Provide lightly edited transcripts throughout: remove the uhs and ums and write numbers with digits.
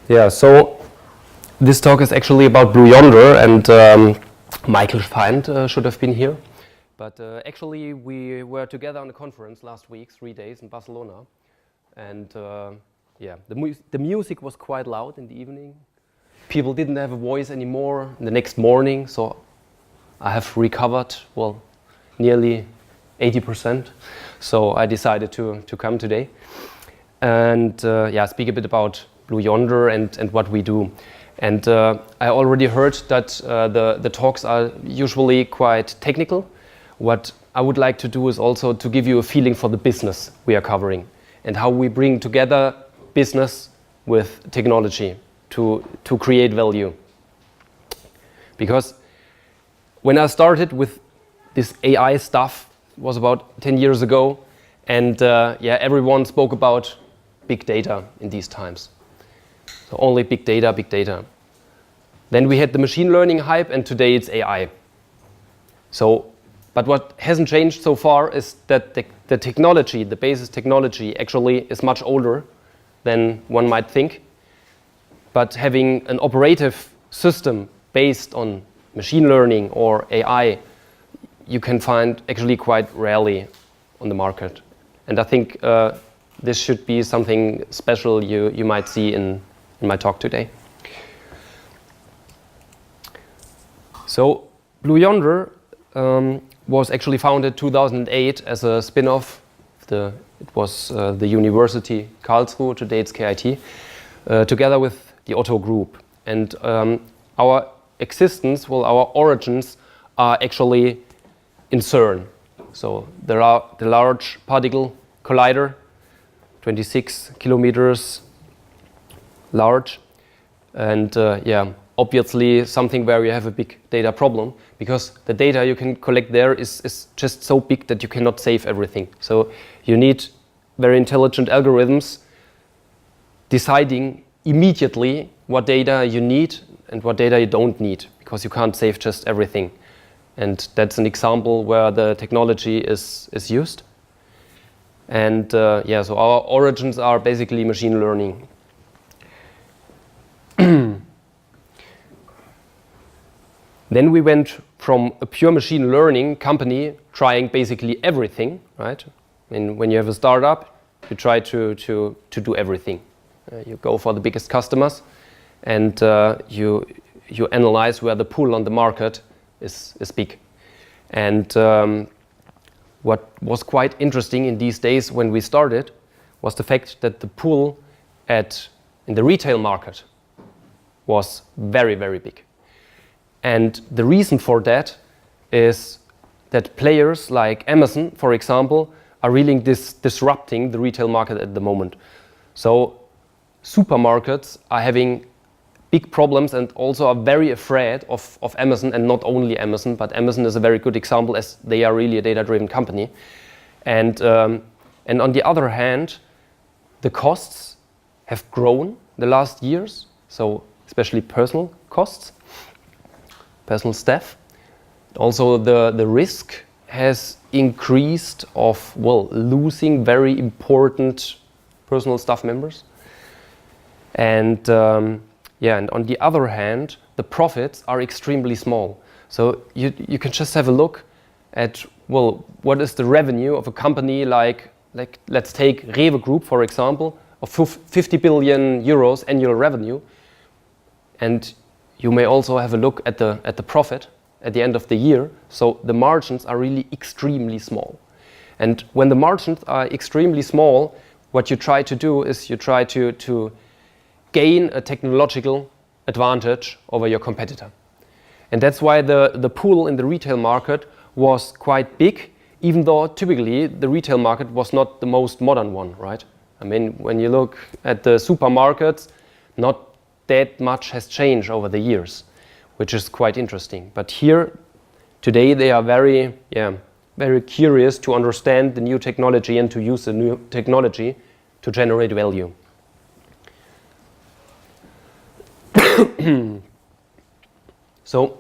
Yeah, so this talk is actually about Blue Yonder, and Michael Feind should have been here. But actually, we were together on a conference last week, 3 days in Barcelona. And yeah, the music was quite loud in the evening. People didn't have a voice anymore the next morning, so I have recovered, well, nearly 80%. So I decided to come today and yeah, speak a bit about Blue Yonder and what we do. And I already heard that the talks are usually quite technical. What I would like to do is also to give you a feeling for the business we are covering and how we bring together business with technology to create value. Because when I started with this AI stuff, it was about 10 years ago, and yeah, everyone spoke about big data in these times. So only big data, big data. Then we had the machine learning hype, and today it's AI. So, but what hasn't changed so far is that the technology, the basis technology, actually is much older than one might think. But having an operative system based on machine learning or AI, you can find actually quite rarely on the market. And I think this should be something special you might see in my talk today. So Blue Yonder was actually founded 2008 as a spin-off. It was the University Karlsruhe, today it's KIT, together with the Otto Group. And our existence, well, our origins are actually in CERN. So there are the Large Particle Collider, 26 kilometers large, and yeah, obviously something where you have a big data problem, because the data you can collect there is just so big that you cannot save everything. So you need very intelligent algorithms deciding immediately what data you need and what data you don't need, because you can't save just everything. And that's an example where the technology is used. And yeah, so our origins are basically machine learning. Then we went from a pure machine learning company trying basically everything, right? I mean, when you have a startup, you try to do everything. You go for the biggest customers, and you analyze where the pull on the market is big. And what was quite interesting in these days when we started was the fact that the pull in the retail market was very, very big. And the reason for that is that players like Amazon, for example, are really disrupting the retail market at the moment. So supermarkets are having big problems and also are very afraid of Amazon, and not only Amazon, but Amazon is a very good example as they are really a data-driven company. And on the other hand, the costs have grown the last years, so especially personal costs, personal staff. Also the risk has increased of, well, losing very important personal staff members. And yeah, and on the other hand, the profits are extremely small. So you can just have a look at, well, what is the revenue of a company like let's take Rewe Group, for example, of 50 billion euros annual revenue. And you may also have a look at the profit at the end of the year. So the margins are really extremely small. And when the margins are extremely small, what you try to do is you try to gain a technological advantage over your competitor. And that's why the pool in the retail market was quite big, even though typically the retail market was not the most modern one, right? I mean, when you look at the supermarkets, not that much has changed over the years, which is quite interesting. But here, today, they are very curious to understand the new technology and to use the new technology to generate value. So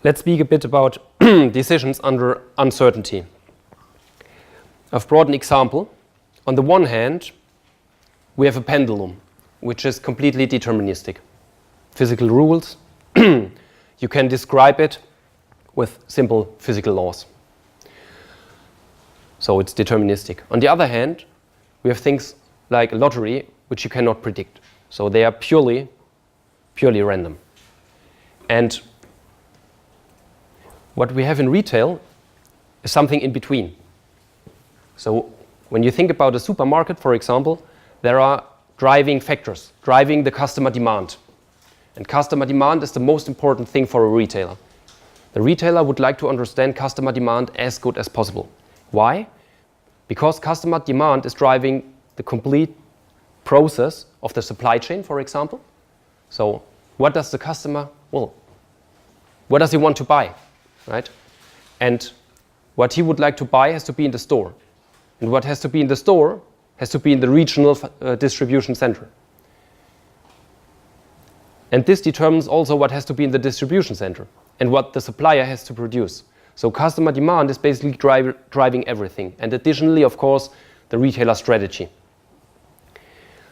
let's speak a bit about decisions under uncertainty. I've brought an example. On the one hand, we have a pendulum. which is completely deterministic. Physical rules, you can describe it with simple physical laws. So it's deterministic. On the other hand, we have things like a lottery, which you cannot predict. So they are purely random. And what we have in retail is something in between. So when you think about a supermarket, for example, there are driving factors, driving the customer demand. And customer demand is the most important thing for a retailer. The retailer would like to understand customer demand as good as possible. Why? Because customer demand is driving the complete process of the supply chain, for example. So what does the customer, well, what does he want to buy, right? And what he would like to buy has to be in the store. And what has to be in the store has to be in the regional distribution center. And this determines also what has to be in the distribution center and what the supplier has to produce. So customer demand is basically driving everything. And additionally, of course, the retailer strategy.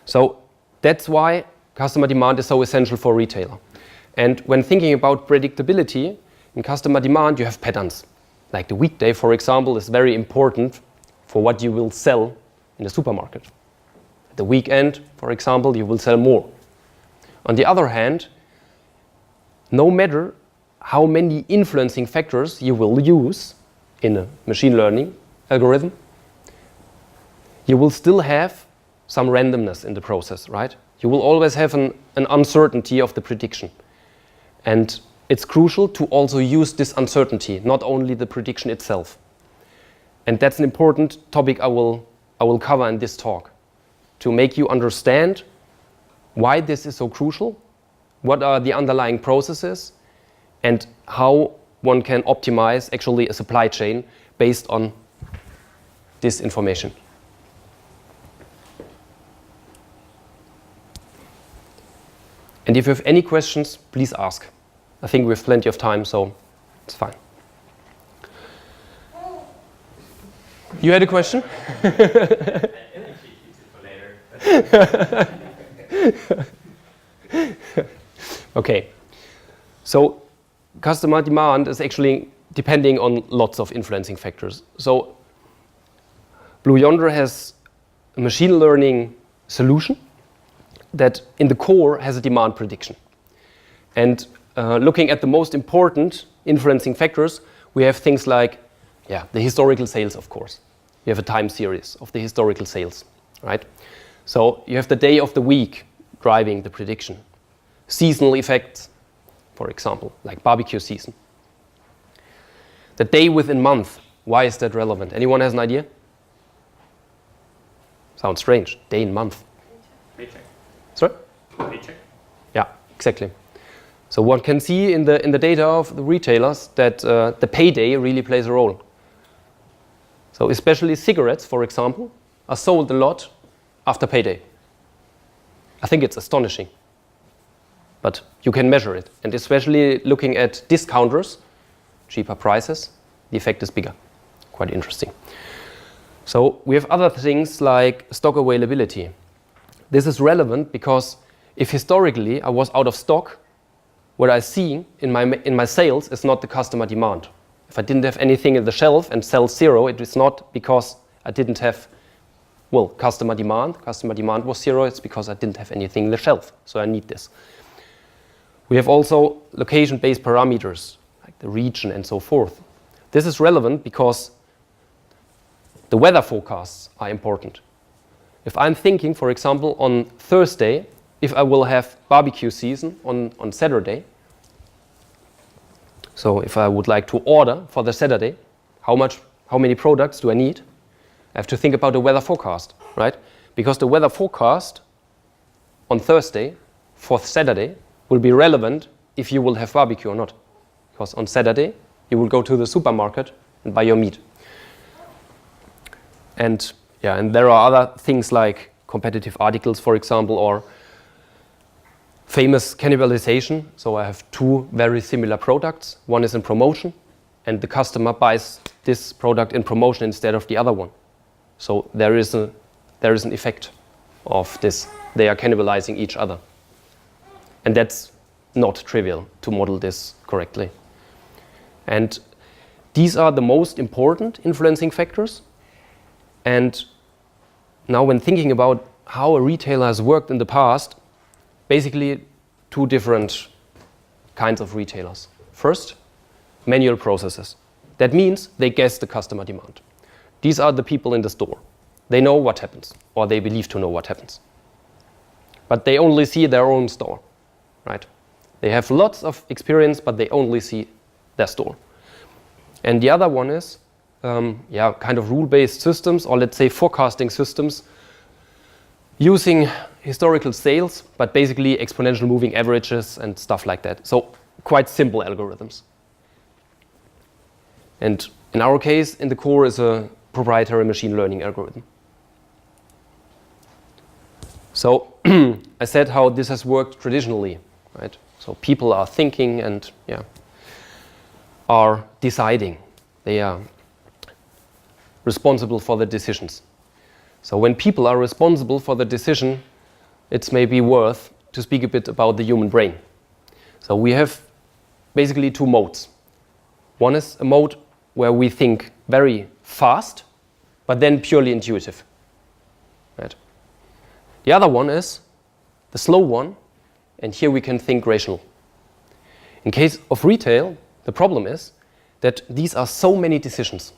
So that's why customer demand is so essential for a retailer. And when thinking about predictability in customer demand, you have patterns. Like the weekday, for example, is very important for what you will sell in the supermarket. The weekend, for example, you will sell more. On the other hand, no matter how many influencing factors you will use in a machine learning algorithm, you will still have some randomness in the process, right? You will always have an uncertainty of the prediction. And it's crucial to also use this uncertainty, not only the prediction itself. And that's an important topic I will cover in this talk, to make you understand why this is so crucial, what are the underlying processes, and how one can optimize actually a supply chain based on this information. And if you have any questions, please ask. I think we have plenty of time, so it's fine. You had a question? Okay. So customer demand is actually depending on lots of influencing factors. So Yonder has a machine learning solution that in the core has a demand prediction. And looking at the most important influencing factors, we have things like the historical sales, of course. You have a time series of the historical sales, right? So you have the day of the week driving the prediction. Seasonal effects, for example, like barbecue season. The day within month, why is that relevant? Anyone has an idea? Sounds strange, day in month. Paycheck. Sorry? Paycheck. Yeah, exactly. So one can see in the data of the retailers that the payday really plays a role. So especially cigarettes, for example, are sold a lot after payday. I think it's astonishing. But you can measure it. And especially looking at discounters, cheaper prices, the effect is bigger. Quite interesting. So we have other things like stock availability. This is relevant because if historically I was out of stock, what I see in my sales is not the customer demand. If I didn't have anything in the shelf and sell zero, it is not because I didn't have, customer demand. Customer demand was zero, it's because I didn't have anything in the shelf. So I need this. We have also location-based parameters, like the region and so forth. This is relevant because the weather forecasts are important. If I'm thinking, for example, on Thursday, if I will have barbecue season on Saturday, so if I would like to order for the Saturday, how many products do I need? I have to think about the weather forecast, right? Because the weather forecast on Thursday for Saturday will be relevant if you will have barbecue or not. Because on Saturday, you will go to the supermarket and buy your meat. And there are other things like competitive articles, for example, or famous cannibalization. So I have two very similar products. One is in promotion, and the customer buys this product in promotion instead of the other one. So there is an effect of this they are cannibalizing each other. And that's not trivial to model this correctly. And these are the most important influencing factors. And now when thinking about how a retailer has worked in the past, basically two different kinds of retailers. First, manual processes. That means they guess the customer demand. These are the people in the store. They know what happens, or they believe to know what happens. But they only see their own store, right? They have lots of experience, but they only see their store. And the other one is, kind of rule-based systems, or let's say forecasting systems, using historical sales, but basically exponential moving averages and stuff like that. So quite simple algorithms. And in our case, in the core is a proprietary machine learning algorithm. So I said how this has worked traditionally, right? So people are thinking and are deciding. They are responsible for the decisions. So when people are responsible for the decision, it's maybe worth to speak a bit about the human brain. So we have basically two modes. One is a mode where we think very fast, but then purely intuitive. Right? The other one is the slow one, and here we can think rational. In case of retail, the problem is that these are so many decisions.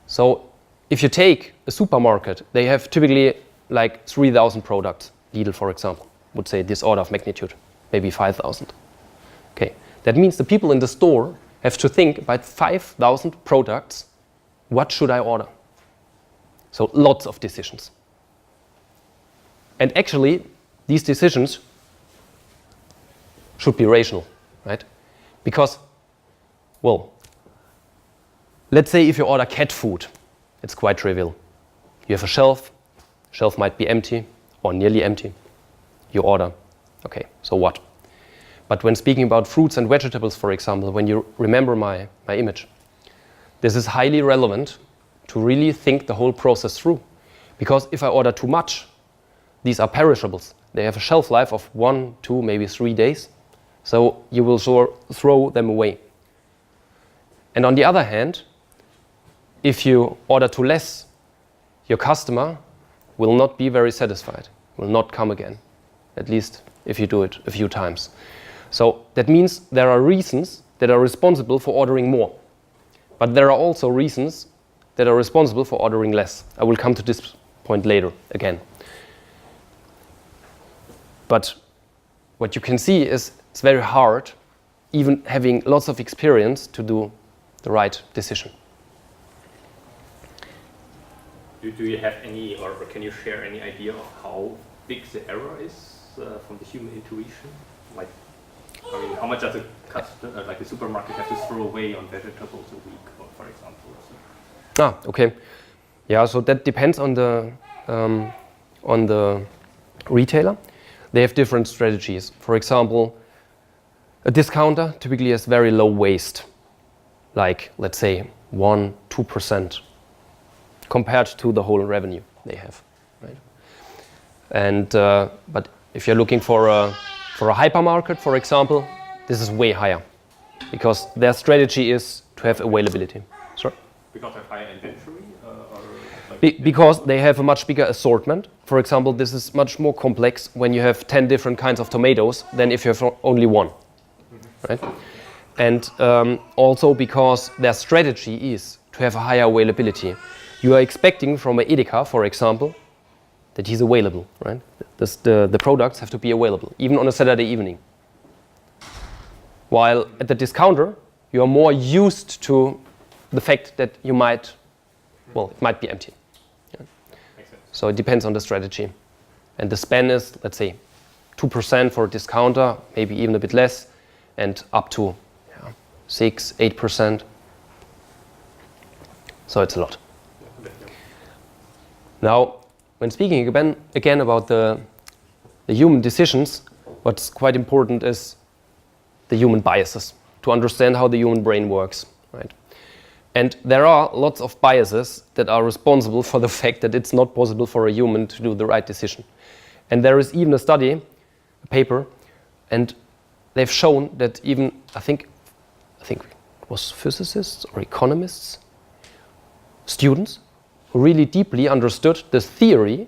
So if you take a supermarket, they have typically like 3,000 products. Lidl, for example, would say this order of magnitude, maybe 5,000. Okay, that means the people in the store have to think about 5,000 products. What should I order? So lots of decisions. And actually, these decisions should be rational, right? Because, well, let's say if you order cat food, it's quite trivial. You have a shelf might be empty or nearly empty. You order, okay, so what? But when speaking about fruits and vegetables, for example, when you remember my image, this is highly relevant to really think the whole process through. Because if I order too much, these are perishables. They have a shelf life of 1, 2, maybe 3 days. So you will throw them away. And on the other hand, if you order too less, your customer will not be very satisfied, will not come again, at least if you do it a few times. So that means there are reasons that are responsible for ordering more. But there are also reasons that are responsible for ordering less. I will come to this point later again. But what you can see is it's very hard, even having lots of experience, to do the right decision. Do you have any, or can you share any idea of how big the error is from the human intuition? Like, I mean, how much does a customer, like a supermarket, have to throw away on vegetables a week, for example? Okay. Yeah, so that depends on the retailer. They have different strategies. For example, a discounter typically has very low waste, like let's say 1-2%, compared to the whole revenue they have, right? And but if you're looking for a hypermarket, for example, this is way higher, because their strategy is to have availability. Sorry? Because of higher inventory? Because they have a much bigger assortment. For example, this is much more complex when you have 10 different kinds of tomatoes than if you have only one, right? And also because their strategy is to have a higher availability. You are expecting from an Edeka, for example, that he's available, right? The products have to be available, even on a Saturday evening. While at the discounter, you are more used to the fact that you might, it might be empty. Yeah. So it depends on the strategy. And the span is, let's say, 2% for a discounter, maybe even a bit less, and up to 6-8%. So it's a lot. Now, when speaking again about the human decisions, what's quite important is the human biases, to understand how the human brain works, right? And there are lots of biases that are responsible for the fact that it's not possible for a human to do the right decision. And there is even a study, a paper, and they've shown that even, I think it was physicists or economists, students who really deeply understood this theory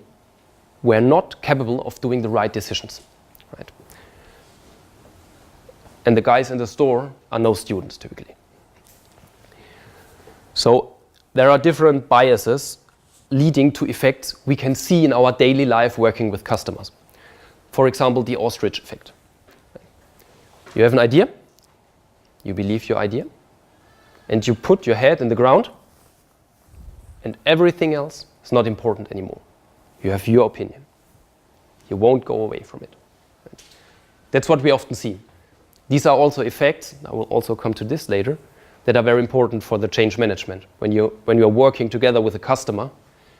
were not capable of doing the right decisions. Right? And the guys in the store are no students typically. So there are different biases leading to effects we can see in our daily life working with customers. For example, the ostrich effect. You have an idea, you believe your idea, and you put your head in the ground, and everything else is not important anymore. You have your opinion. You won't go away from it. That's what we often see. These are also effects, I will also come to this later, that are very important for the change management. When you're working together with a customer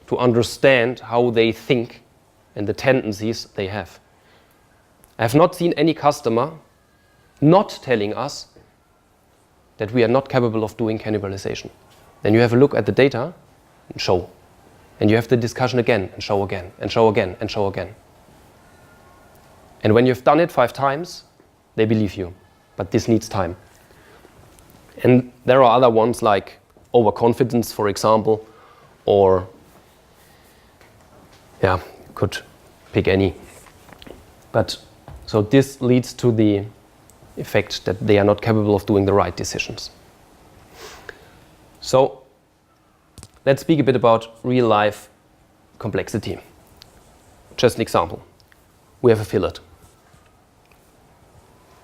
to understand how they think and the tendencies they have. I have not seen any customer not telling us that we are not capable of doing cannibalization. Then you have a look at the data and show. And you have the discussion again and show again and show again and show again. And when you've done it 5 times, they believe you. But this needs time. And there are other ones like overconfidence, for example, or you could pick any. But so this leads to the effect that they are not capable of doing the right decisions. So let's speak a bit about real life complexity. Just an example. We have a fillet.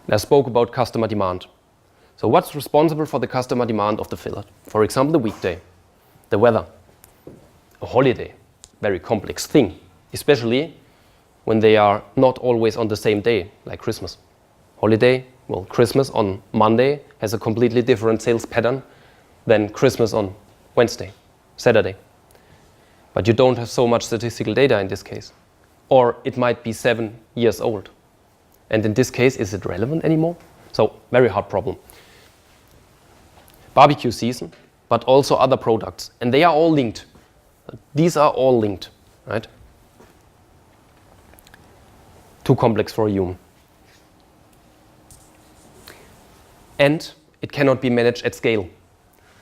I spoke about customer demand. So what's responsible for the customer demand of the fillet? For example, the weekday, the weather, a holiday, very complex thing, especially when they are not always on the same day, like Christmas. Holiday, well, Christmas on Monday has a completely different sales pattern than Christmas on Wednesday, Saturday. But you don't have so much statistical data in this case. Or it might be 7 years old. And in this case, is it relevant anymore? So, very hard problem. Barbecue season, but also other products. And they are all linked. These are all linked, right? Too complex for a human. And it cannot be managed at scale.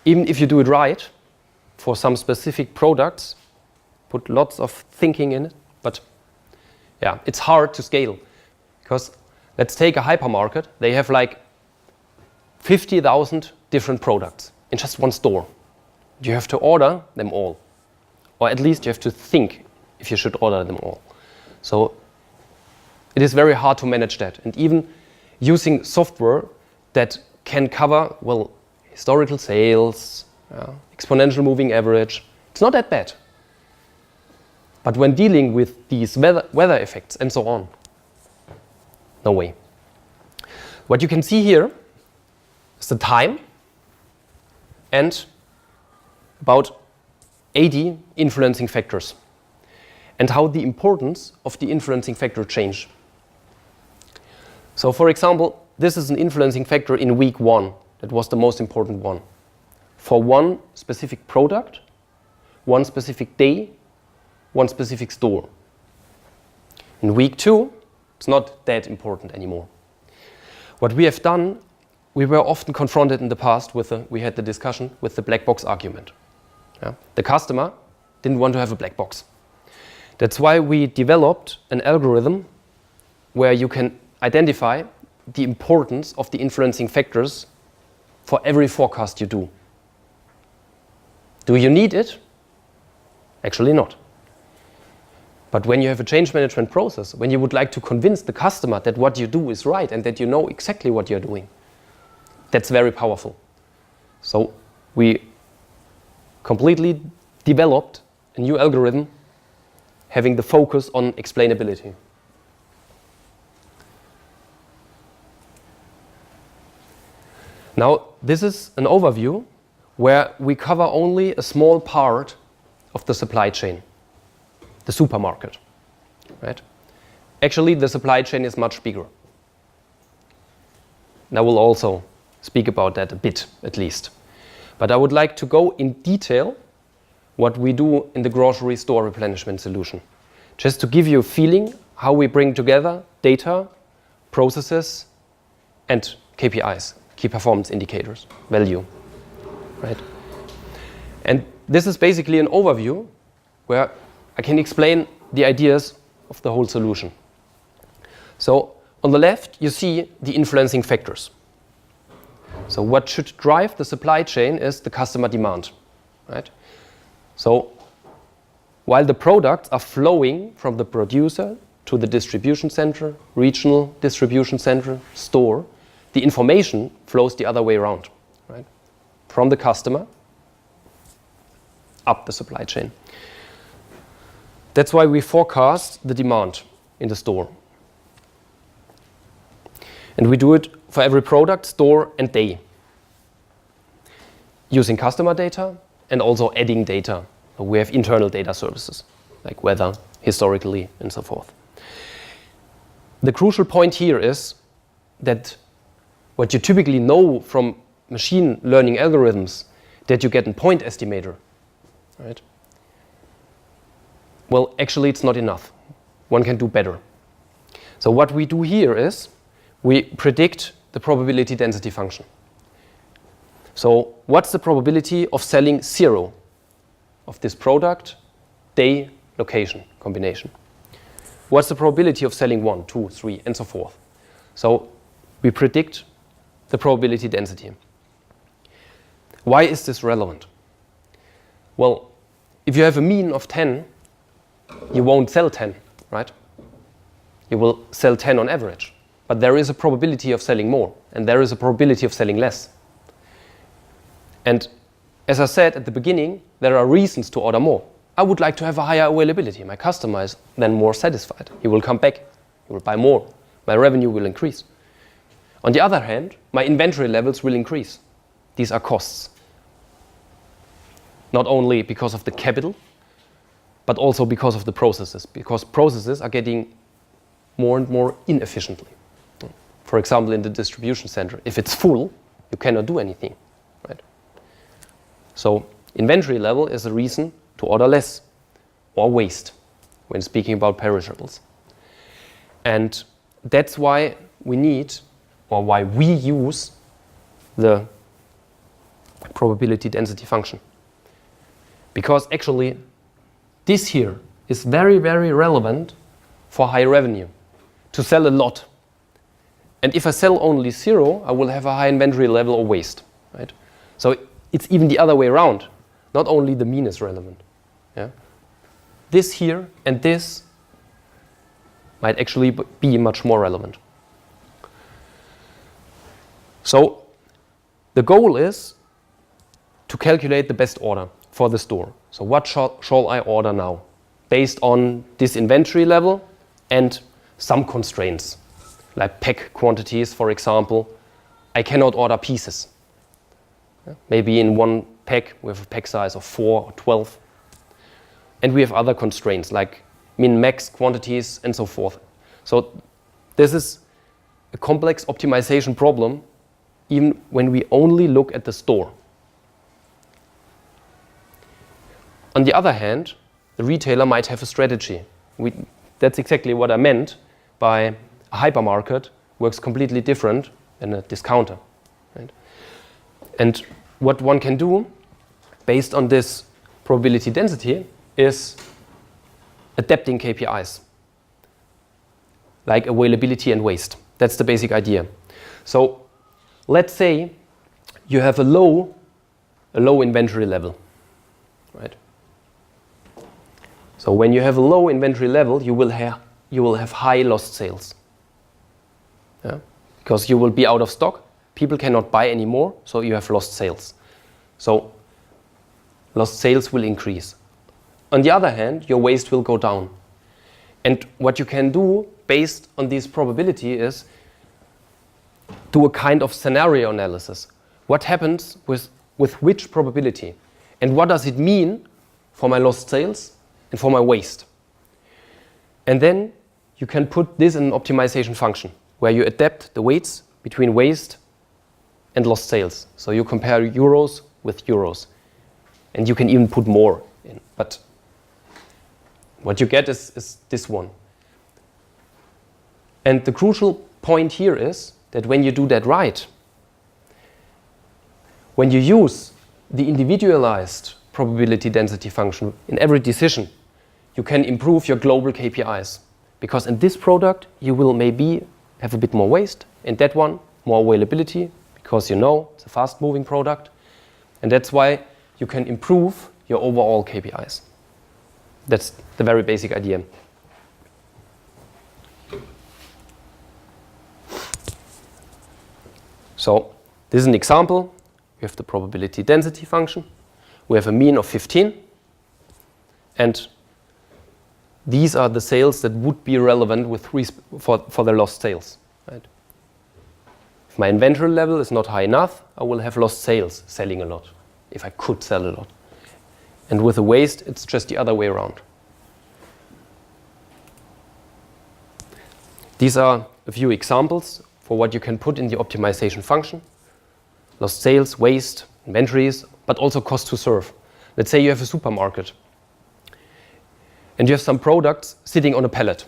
Even if you do it right, for some specific products, put lots of thinking in it, but yeah, it's hard to scale. Because let's take a hypermarket, they have like 50,000 different products in just one store. You have to order them all. Or at least you have to think if you should order them all. So it is very hard to manage that. And even using software that can cover, well, historical sales, exponential moving average, it's not that bad. But when dealing with these weather effects and so on, no way. What you can see here is the time and about 80 influencing factors and how the importance of the influencing factor change. So for example, this is an influencing factor in week 1. That was the most important one. For one specific product, one specific day, one specific store. In week 2, it's not that important anymore. What we have done, we were often confronted in the past with we had the discussion with the black box argument. Yeah? The customer didn't want to have a black box. That's why we developed an algorithm where you can identify the importance of the influencing factors for every forecast you do. Do you need it? Actually not. But when you have a change management process, when you would like to convince the customer that what you do is right and that you know exactly what you're doing, that's very powerful. So we completely developed a new algorithm having the focus on explainability. Now, this is an overview where we cover only a small part of the supply chain. The supermarket, right? Actually, the supply chain is much bigger. And I will also speak about that a bit, at least. But I would like to go in detail what we do in the grocery store replenishment solution, just to give you a feeling how we bring together data, processes, and KPIs, key performance indicators, value, right? And this is basically an overview where I can explain the ideas of the whole solution. So on the left, you see the influencing factors. So what should drive the supply chain is the customer demand, right? So while the products are flowing from the producer to the distribution center, regional distribution center, store, the information flows the other way around, right? From the customer up the supply chain. That's why we forecast the demand in the store. And we do it for every product, store, and day, using customer data and also adding data. So we have internal data services, like weather, historically, and so forth. The crucial point here is that what you typically know from machine learning algorithms, that you get a point estimator, right? Well, actually, it's not enough. One can do better. So what we do here is we predict the probability density function. So what's the probability of selling 0 of this product, day, location combination? What's the probability of selling 1, 2, 3, and so forth? So we predict the probability density. Why is this relevant? Well, if you have a mean of 10, you won't sell 10, right? You will sell 10 on average. But there is a probability of selling more, and there is a probability of selling less. And as I said at the beginning, there are reasons to order more. I would like to have a higher availability. My customer is then more satisfied. He will come back. He will buy more. My revenue will increase. On the other hand, my inventory levels will increase. These are costs. Not only because of the capital, but also because of the processes. Because processes are getting more and more inefficiently. For example, in the distribution center, if it's full, you cannot do anything, right? So inventory level is a reason to order less or waste when speaking about perishables. And that's why we need, or why we use, the probability density function. Because actually, this here is very, very relevant for high revenue, to sell a lot. And if I sell only 0, I will have a high inventory level or waste, right? So it's even the other way around. Not only the mean is relevant. Yeah? This here and this might actually be much more relevant. So the goal is to calculate the best order for the store. So what shall I order now? Based on this inventory level and some constraints, like pack quantities, for example. I cannot order pieces. Maybe in one pack we have a pack size of 4 or 12. And we have other constraints like min-max quantities and so forth. So this is a complex optimization problem even when we only look at the store. On the other hand, the retailer might have a strategy. That's exactly what I meant by a hypermarket works completely different than a discounter. Right? And what one can do based on this probability density is adapting KPIs, like availability and waste. That's the basic idea. So let's say you have a low inventory level, right? So when you have a low inventory level, you will have high lost sales. Yeah? Because you will be out of stock, people cannot buy anymore, so you have lost sales. So lost sales will increase. On the other hand, your waste will go down. And what you can do based on this probability is do a kind of scenario analysis. What happens with which probability? And what does it mean for my lost sales and for my waste? And then you can put this in an optimization function where you adapt the weights between waste and lost sales. So you compare euros with euros. And you can even put more in. But what you get is this one. And the crucial point here is that when you do that right, when you use the individualized probability density function in every decision, you can improve your global KPIs. Because in this product, you will maybe have a bit more waste. In that one, more availability, because you know it's a fast-moving product. And that's why you can improve your overall KPIs. That's the very basic idea. So this is an example. We have the probability density function. We have a mean of 15. And these are the sales that would be relevant with for the lost sales. Right? If my inventory level is not high enough, I will have lost sales, selling a lot, if I could sell a lot. And with the waste, it's just the other way around. These are a few examples for what you can put in the optimization function. Lost sales, waste, inventories, but also cost to serve. Let's say you have a supermarket and you have some products sitting on a pallet.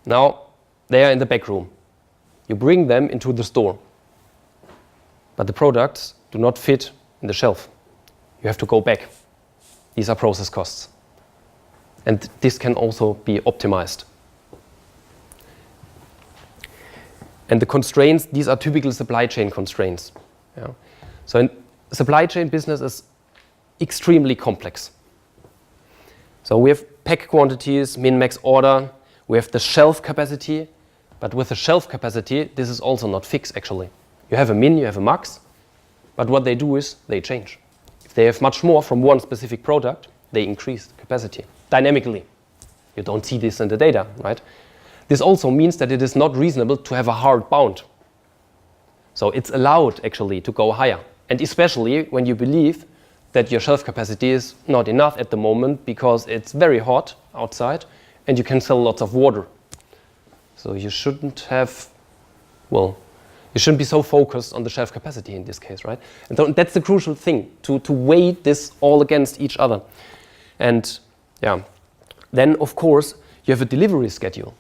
Now they are in the back room. You bring them into the store, but the products do not fit in the shelf. You have to go back. These are process costs. And this can also be optimized. And the constraints, these are typical supply chain constraints. Yeah. So in supply chain business is extremely complex. So we have pack quantities, min-max order, we have the shelf capacity, but with the shelf capacity, this is also not fixed actually. You have a min, you have a max, but what they do is they change. If they have much more from one specific product, they increase the capacity dynamically. You don't see this in the data, right? This also means that it is not reasonable to have a hard bound. So it's allowed actually to go higher. And especially when you believe that your shelf capacity is not enough at the moment because it's very hot outside and you can sell lots of water. So you shouldn't have, well, you shouldn't be so focused on the shelf capacity in this case, right? And so that's the crucial thing, to weigh this all against each other. And yeah, then of course you have a delivery schedule.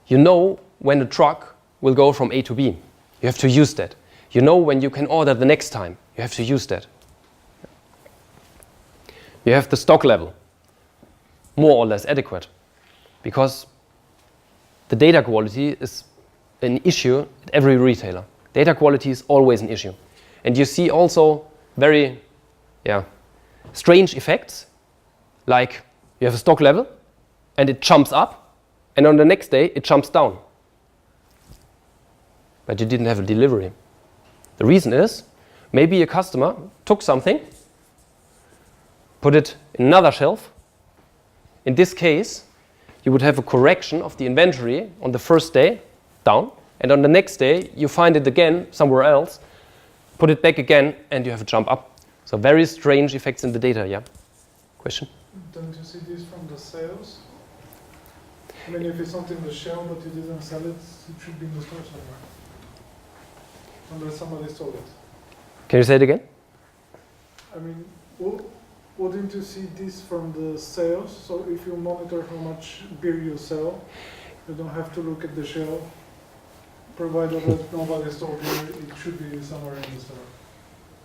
You know when a truck will go from A to B. You have to use that. You know when you can order the next time. You have to use that. You have the stock level, more or less adequate, because the data quality is an issue at every retailer. Data quality is always an issue. And you see also very strange effects, like you have a stock level and it jumps up, and on the next day it jumps down. But you didn't have a delivery. The reason is, maybe a customer took something, put it in another shelf. In this case, you would have a correction of the inventory on the first day, down, and on the next day, you find it again somewhere else, put it back again, and you have a jump up. So very strange effects in the data, yeah? Question? Don't you see this from the sales? I mean, if it's not in the shelf but you didn't sell it, it should be in the store somewhere. Unless somebody stole it. Can you say it again? I mean, wouldn't you see this from the sales? So if you monitor how much beer you sell, you don't have to look at the shelf. Provided that nobody stole beer, it should be somewhere in the store.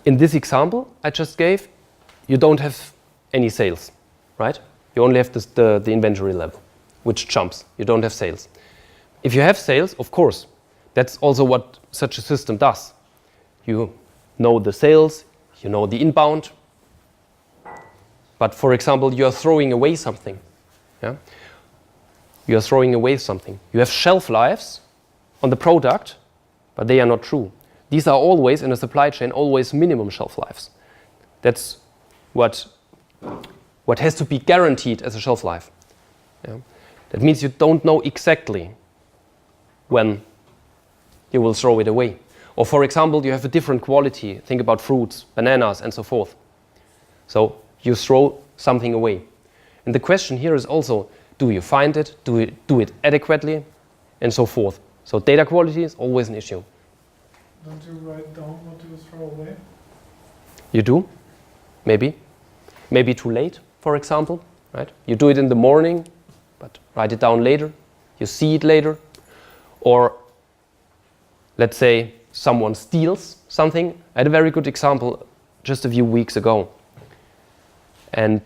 In this example I just gave, you don't have any sales, right? You only have the inventory level, which jumps. You don't have sales. If you have sales, of course, that's also what such a system does. You know the sales, you know the inbound. But for example, you are throwing away something. Yeah? You are throwing away something. You have shelf lives on the product, but they are not true. These are always, in a supply chain, always minimum shelf lives. That's what has to be guaranteed as a shelf life. Yeah? That means you don't know exactly when you will throw it away. Or for example, you have a different quality. Think about fruits, bananas, and so forth. So you throw something away. And the question here is also, do you find it? Do you do it adequately? And so forth. So data quality is always an issue. Don't you write down what you throw away? You do, maybe. Maybe too late, for example. Right? You do it in the morning, but write it down later. You see it later. Or let's say someone steals something. I had a very good example just a few weeks ago. And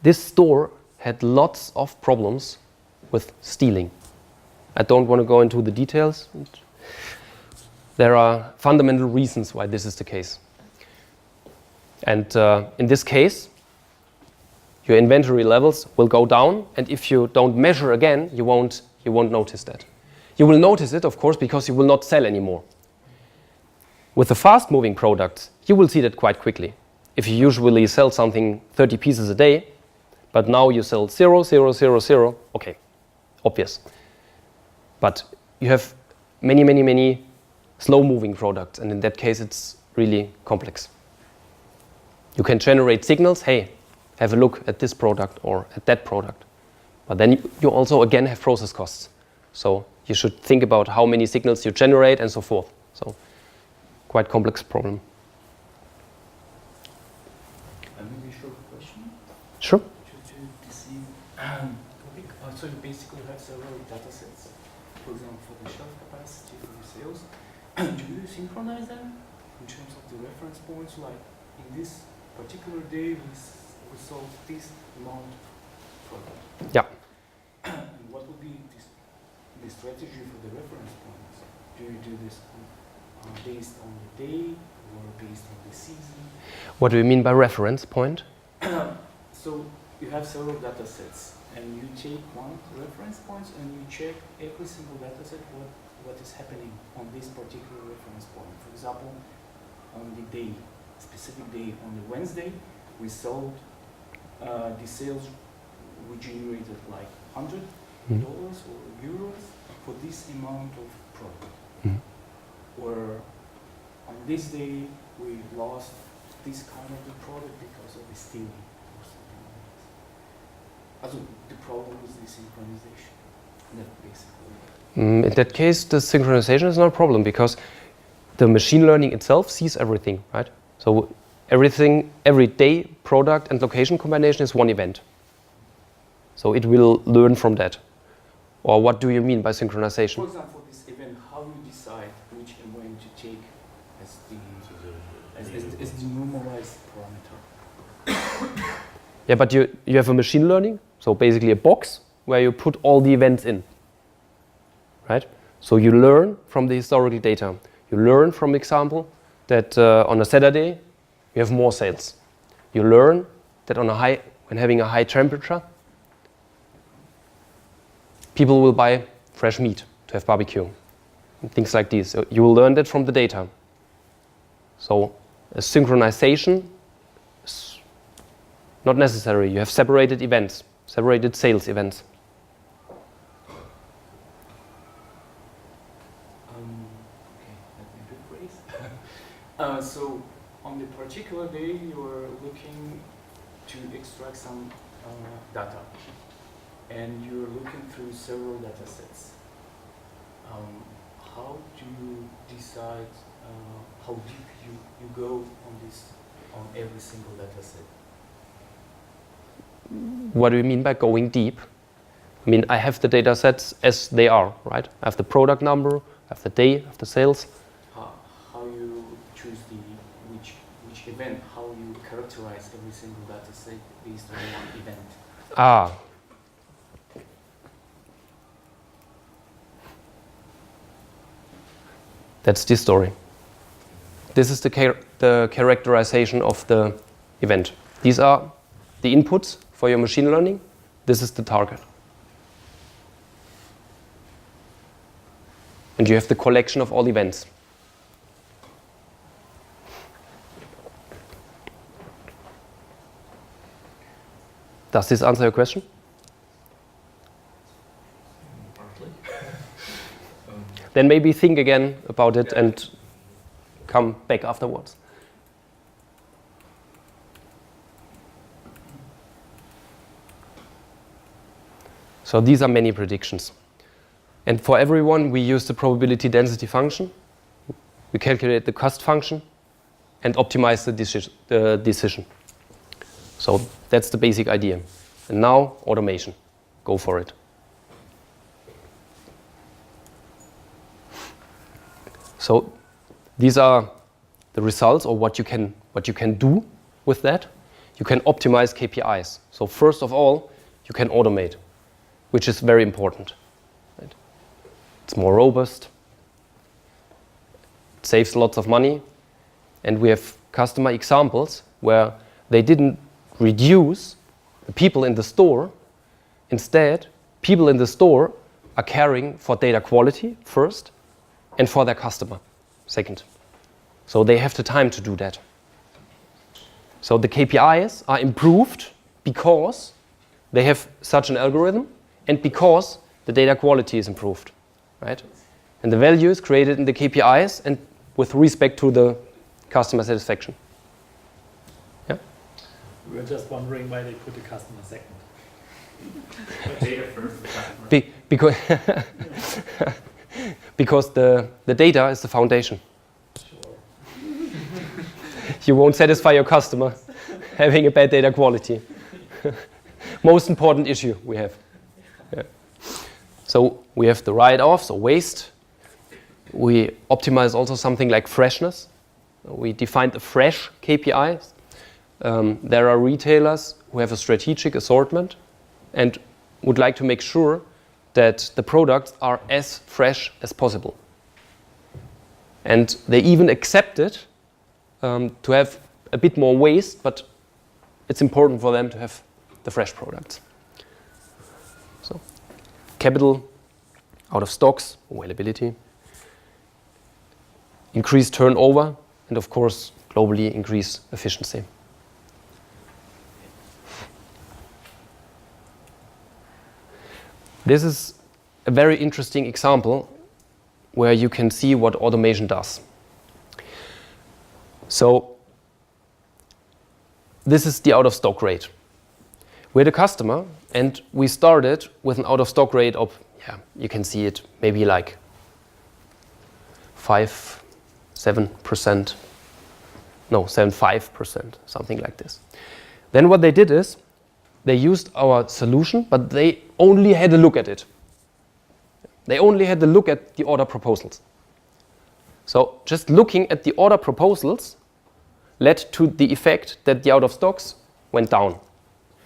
this store had lots of problems with stealing. I don't want to go into the details. There are fundamental reasons why this is the case. And in this case, your inventory levels will go down, and if you don't measure again, you won't notice that. You will notice it, of course, because you will not sell anymore. With the fast-moving products, you will see that quite quickly. If you usually sell something 30 pieces a day, but now you sell 0, 0, 0, 0, okay, obvious. But you have many, many, many slow-moving products, and in that case, it's really complex. You can generate signals, hey, have a look at this product or at that product. But then you also, again, have process costs. So you should think about how many signals you generate and so forth. So quite complex problem. Maybe a short question. Sure. To see, so you basically have several data sets. For example, for the shelf capacity for the sales. Do you synchronize them in terms of the reference points? Like in this particular day, we sold this amount of product. Yeah. And what would be the strategy for the reference points? Do you do this based on the day or based on the season? What do you mean by reference point? So you have several data sets, and you take one reference point and you check every single data set what is happening on this particular reference point. For example, on the day, specific day, on the Wednesday, we sold the sales we generated like $100 or euros for this amount of product. Or on this day we lost this kind of the product because of the stealing or something like this. Also, the problem is the synchronization. That basically. In that case, the synchronization is not a problem because the machine learning itself sees everything, right? So everything, every day, product and location combination is one event. So it will learn from that. Or what do you mean by synchronization? For example, for this event, how you decide which event to take as the normalized parameter? Yeah, but you have a machine learning, so basically a box where you put all the events in, right? So you learn from the historical data. You learn, from example, that on a Saturday you have more sales. You learn that when having a high temperature, people will buy fresh meat to have barbecue, and things like this. So you will learn that from the data. So a synchronization is not necessary. You have separated events, separated sales events. Okay, let me rephrase. So on the particular day, you are looking to extract some data, and you're looking through several data sets. How do you decide how deep you go on every single data set? What do you mean by going deep? I mean, I have the data sets as they are, right? I have the product number, I have the day, I have the sales. How you choose which event, how you characterize every single data set based on one event? That's this story. This is the characterization of the event. These are the inputs for your machine learning. This is the target. And you have the collection of all events. Does this answer your question? Partly. Then maybe think again about it and come back afterwards. So these are many predictions. And for everyone, we use the probability density function. We calculate the cost function and optimize the decision. So that's the basic idea. And now, automation. Go for it. So these are the results, or what you can do with that. You can optimize KPIs. So first of all, you can automate, which is very important. Right? It's more robust. It saves lots of money. And we have customer examples where they didn't reduce the people in the store. Instead, people in the store are caring for data quality first and for their customer second. So they have the time to do that. So the KPIs are improved because they have such an algorithm and because the data quality is improved, right? And the value is created in the KPIs and with respect to the customer satisfaction. Yeah? We were just wondering why they put the customer second. Data first, the customer. Because the data is the foundation. Sure. You won't satisfy your customer having a bad data quality. Most important issue we have. Yeah. So we have the write-offs or waste. We optimize also something like freshness. We defined a fresh KPI. There are retailers who have a strategic assortment and would like to make sure that the products are as fresh as possible. And they even accepted to have a bit more waste, but it's important for them to have the fresh products. So, capital, out of stocks, availability, increase turnover, and of course, globally increase efficiency. This is a very interesting example where you can see what automation does. So this is the out-of-stock rate. We're the customer, and we started with an out-of-stock rate of, you can see it, maybe like 7%, 5%, something like this. Then what they did is, they used our solution, but they only had a look at it. They only had a look at the order proposals. So just looking at the order proposals led to the effect that the out of stocks went down,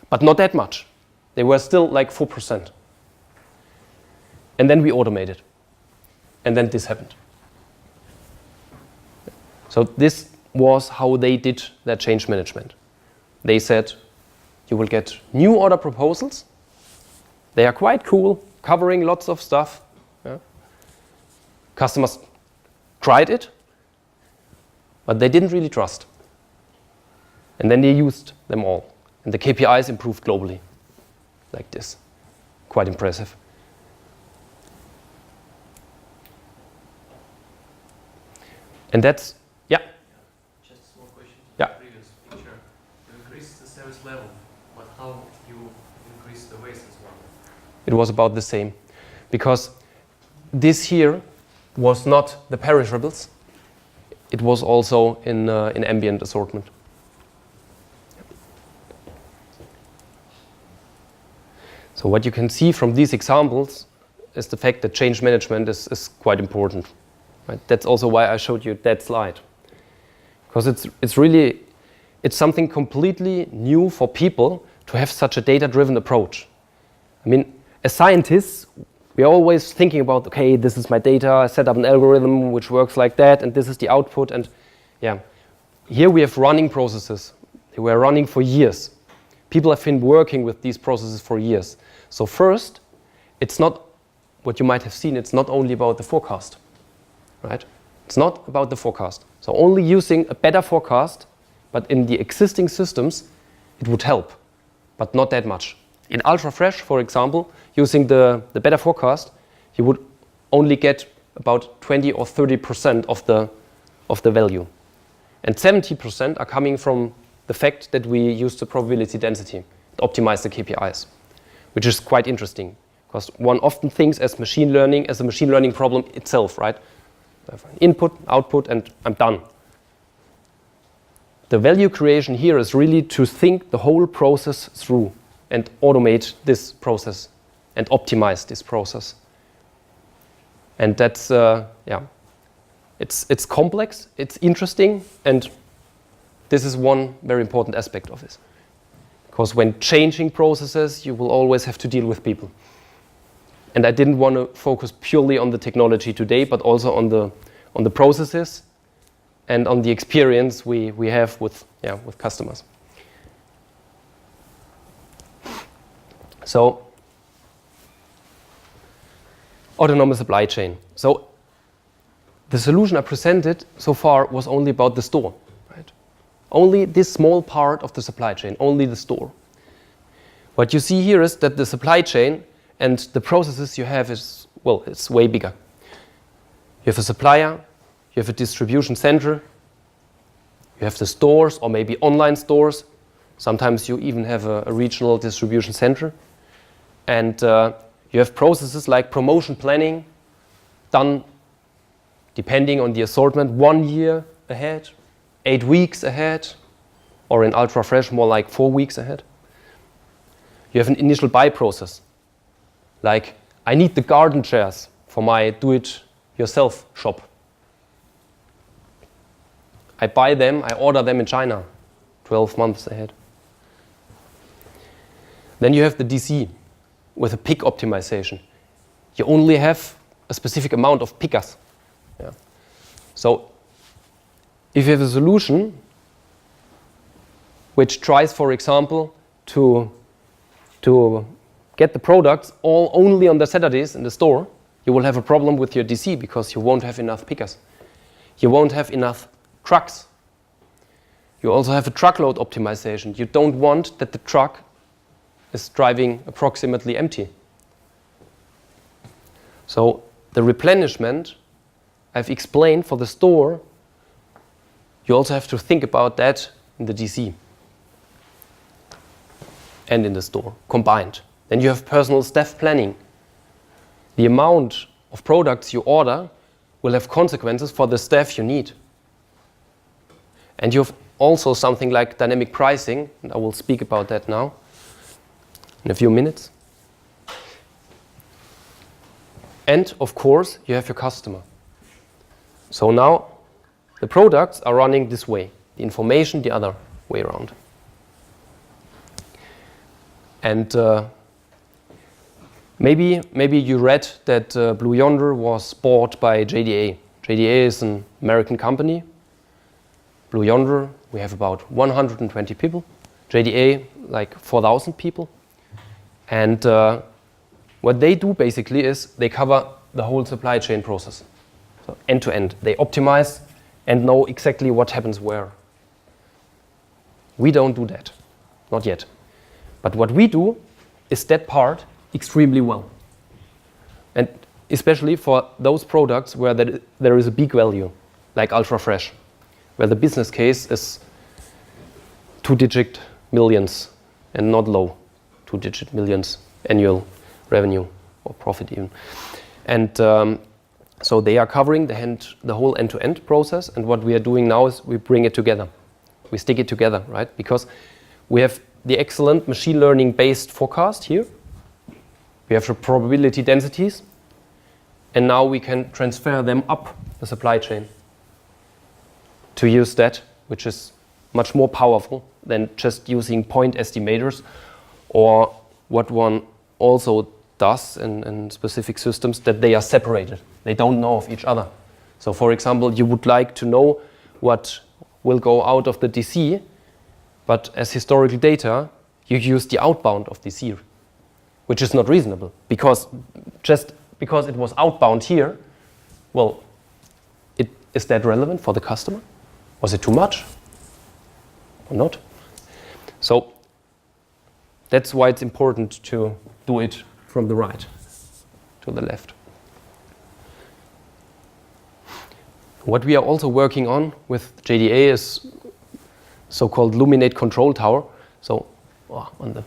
but not that much. They were still like 4%. And then we automated. And then this happened. So this was how they did their change management. They said, you will get new order proposals. They are quite cool, covering lots of stuff. Yeah. Customers tried it, but they didn't really trust. And then they used them all. And the KPIs improved globally, like this. Quite impressive. And that's, Just a small question to Yeah. the previous picture. You increase the service level, but how you increase the waste as well? it was about the same. Because this here was not the perishables. It was also in ambient assortment. So what you can see from these examples is the fact that change management is quite important. Right? That's also why I showed you that slide. Because it's something completely new for people to have such a data-driven approach. I mean, as scientists, we're always thinking about, okay, this is my data, I set up an algorithm which works like that, and this is the output, and yeah. Here we have running processes. They were running for years. People have been working with these processes for years. So first, it's not what you might have seen, it's not only about the forecast, right? It's not about the forecast. So only using a better forecast, but in the existing systems, it would help, but not that much. In ultra-fresh, for example, using the better forecast, you would only get about 20 or 30% of the value. And 70% are coming from the fact that we use the probability density to optimize the KPIs, which is quite interesting. Because one often thinks as a machine learning problem itself, right? Input, output, and I'm done. The value creation here is really to think the whole process through and automate this process and optimize this process. And that's It's complex, it's interesting, and this is one very important aspect of this. Because when changing processes, you will always have to deal with people. And I didn't want to focus purely on the technology today, but also on the processes and on the experience we have with customers. So, autonomous supply chain. So, the solution I presented so far was only about the store, right? Only this small part of the supply chain, only the store. What you see here is that the supply chain and the processes you have is, well, it's way bigger. You have a supplier, you have a distribution center, you have the stores or maybe online stores. Sometimes you even have a regional distribution center. And you have processes like promotion planning done depending on the assortment 1 year ahead, 8 weeks ahead, or in ultra fresh more like 4 weeks ahead. You have an initial buy process, like I need the garden chairs for my do-it-yourself shop. I buy them, I order them in China 12 months ahead. Then you have the DC with a pick optimization. You only have a specific amount of pickers. Yeah. So if you have a solution which tries, for example, to get the products all only on the Saturdays in the store, you will have a problem with your DC because you won't have enough pickers. You won't have enough trucks. You also have a truckload optimization. You don't want that the truck is driving approximately empty. So the replenishment I've explained for the store, you also have to think about that in the DC and in the store combined. Then you have personal staff planning. The amount of products you order will have consequences for the staff you need. And you have also something like dynamic pricing, and I will speak about that now in a few minutes. And of course, you have your customer. So now the products are running this way, the information the other way around. And maybe you read that Blue Yonder was bought by JDA. JDA is an American company. Blue Yonder, we have about 120 people. JDA, like 4,000 people. And what they do basically is they cover the whole supply chain process. So end to end. They optimize and know exactly what happens where. We don't do that. Not yet. But what we do is that part extremely well. And especially for those products where there is a big value, like ultra fresh, where the business case is 2-digit millions and not low 2-digit millions annual revenue or profit even. And so they are covering the whole end-to-end process. And what we are doing now is we bring it together. We stick it together, right? Because we have the excellent machine learning based forecast here. We have the probability densities. And now we can transfer them up the supply chain to use that, which is much more powerful than just using point estimators, or what one also does in specific systems, that they are separated. They don't know of each other. So for example, you would like to know what will go out of the DC, but as historical data, you use the outbound of DC, which is not reasonable, because just because it was outbound here, well, is that relevant for the customer? Was it too much or not? So that's why it's important to do it from the right to the left. What we are also working on with JDA is so-called Luminate control tower. So on the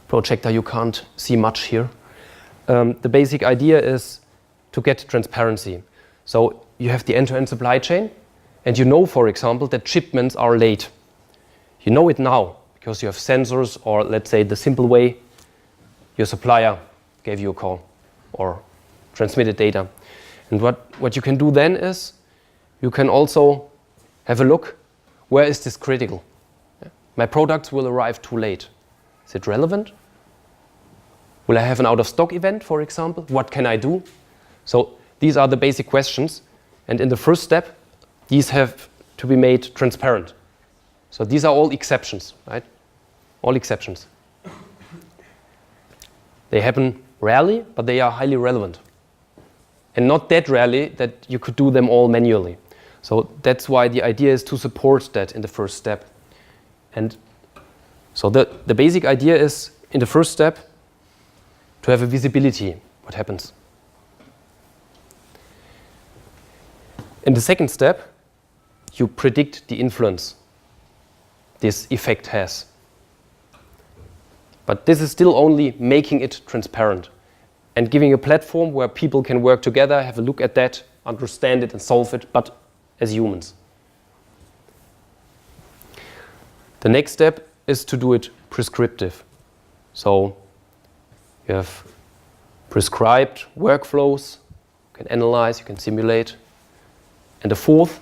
projector you can't see much here. The basic idea is to get transparency. So you have the end-to-end supply chain, and you know, for example, that shipments are late. You know it now because you have sensors, or let's say the simple way, your supplier gave you a call or transmitted data. And what you can do then is you can also have a look, where is this critical? My products will arrive too late. Is it relevant? Will I have an out-of-stock event, for example? What can I do? So these are the basic questions. And in the first step, these have to be made transparent. So these are all exceptions, right? All exceptions. They happen rarely, but they are highly relevant. And not that rarely that you could do them all manually. So that's why the idea is to support that in the first step. And so the basic idea is, in the first step, to have a visibility, what happens. In the second step, you predict the influence this effect has. But this is still only making it transparent and giving a platform where people can work together, have a look at that, understand it and solve it, but as humans. The next step is to do it prescriptive. So you have prescribed workflows, you can analyze, you can simulate. And the fourth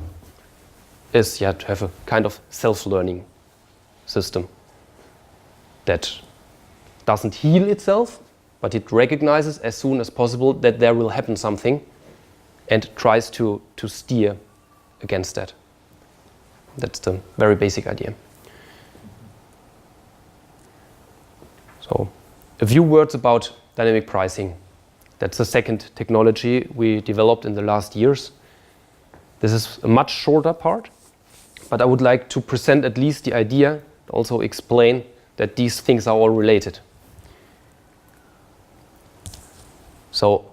is to have a kind of self-learning system that doesn't heal itself, but it recognizes as soon as possible that there will happen something and tries to steer against that. That's the very basic idea. So a few words about dynamic pricing. That's the second technology we developed in the last years. This is a much shorter part, but I would like to present at least the idea, also explain that these things are all related. So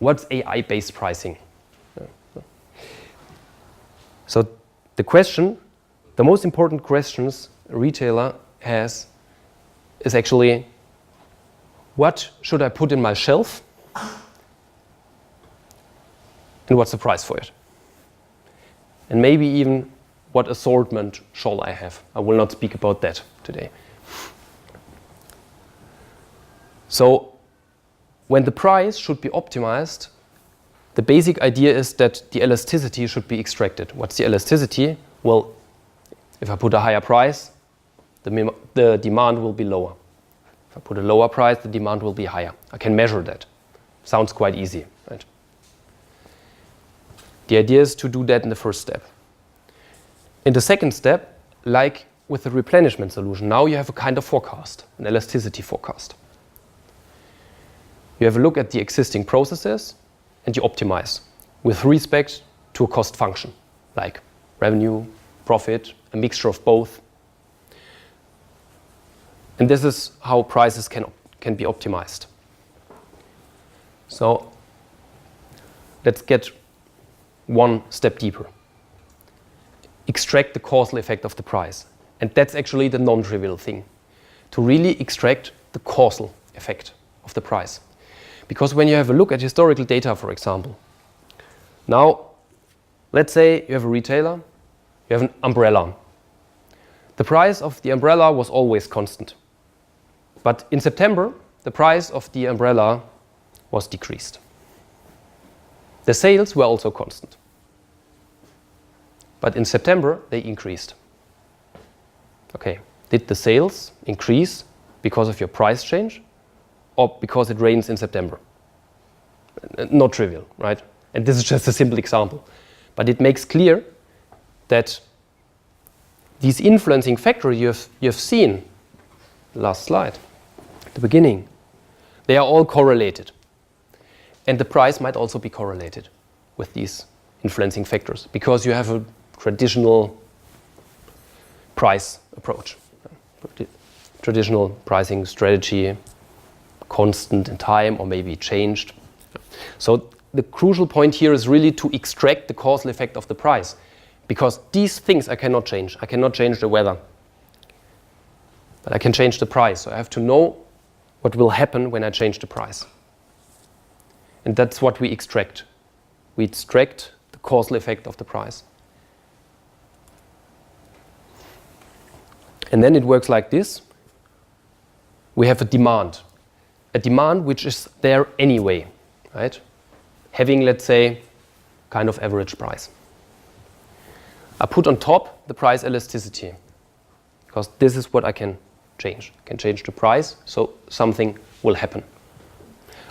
what's AI-based pricing? So the most important questions a retailer has is actually, what should I put in my shelf? And what's the price for it? And maybe even, what assortment shall I have? I will not speak about that today. So when the price should be optimized, the basic idea is that the elasticity should be extracted. What's the elasticity? Well, if I put a higher price, the demand will be lower. If I put a lower price, the demand will be higher. I can measure that. Sounds quite easy, right? The idea is to do that in the first step. In the second step, like with the replenishment solution, now you have a kind of forecast, an elasticity forecast. You have a look at the existing processes and you optimize with respect to a cost function, like revenue, profit, a mixture of both. And this is how prices can be optimized. So let's get one step deeper. Extract the causal effect of the price. And that's actually the non-trivial thing, to really extract the causal effect of the price. Because when you have a look at historical data, for example, now let's say you have a retailer, you have an umbrella. The price of the umbrella was always constant. But in September, the price of the umbrella was decreased. The sales were also constant. But in September, they increased. Okay, did the sales increase because of your price change or because it rains in September? Not trivial, right? And this is just a simple example. But it makes clear that these influencing factors you have seen, last slide, at the beginning, they are all correlated. And the price might also be correlated with these influencing factors because you have a traditional price approach, traditional pricing strategy, constant in time or maybe changed. So the crucial point here is really to extract the causal effect of the price, because these things I cannot change. I cannot change the weather, but I can change the price. So I have to know what will happen when I change the price. And that's what we extract. We extract the causal effect of the price. And then it works like this. We have a demand which is there anyway, right? Having, let's say, kind of average price. I put on top the price elasticity, because this is what I can change. I can change the price, so something will happen.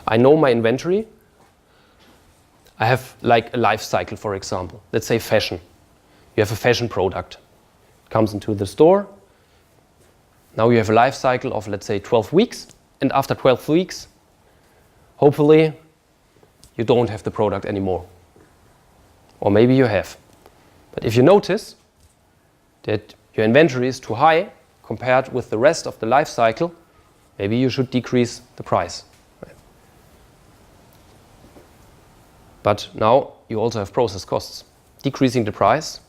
I know my inventory. I have like a life cycle, for example. Let's say fashion. You have a fashion product. It comes into the store. Now you have a life cycle of, let's say, 12 weeks. And after 12 weeks, hopefully, you don't have the product anymore. Or maybe you have. But if you notice that your inventory is too high compared with the rest of the life cycle, maybe you should decrease the price. Right? But now you also have process costs. Decreasing the price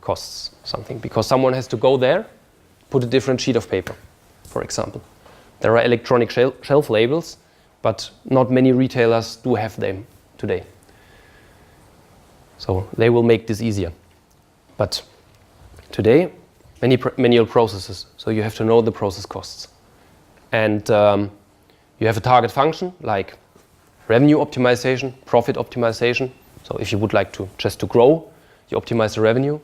costs something because someone has to go there, put a different sheet of paper, for example. There are electronic shelf labels, but not many retailers do have them today. So they will make this easier. But today, many manual processes, so you have to know the process costs. And you have a target function like revenue optimization, profit optimization. So if you would like to just to grow, you optimize the revenue.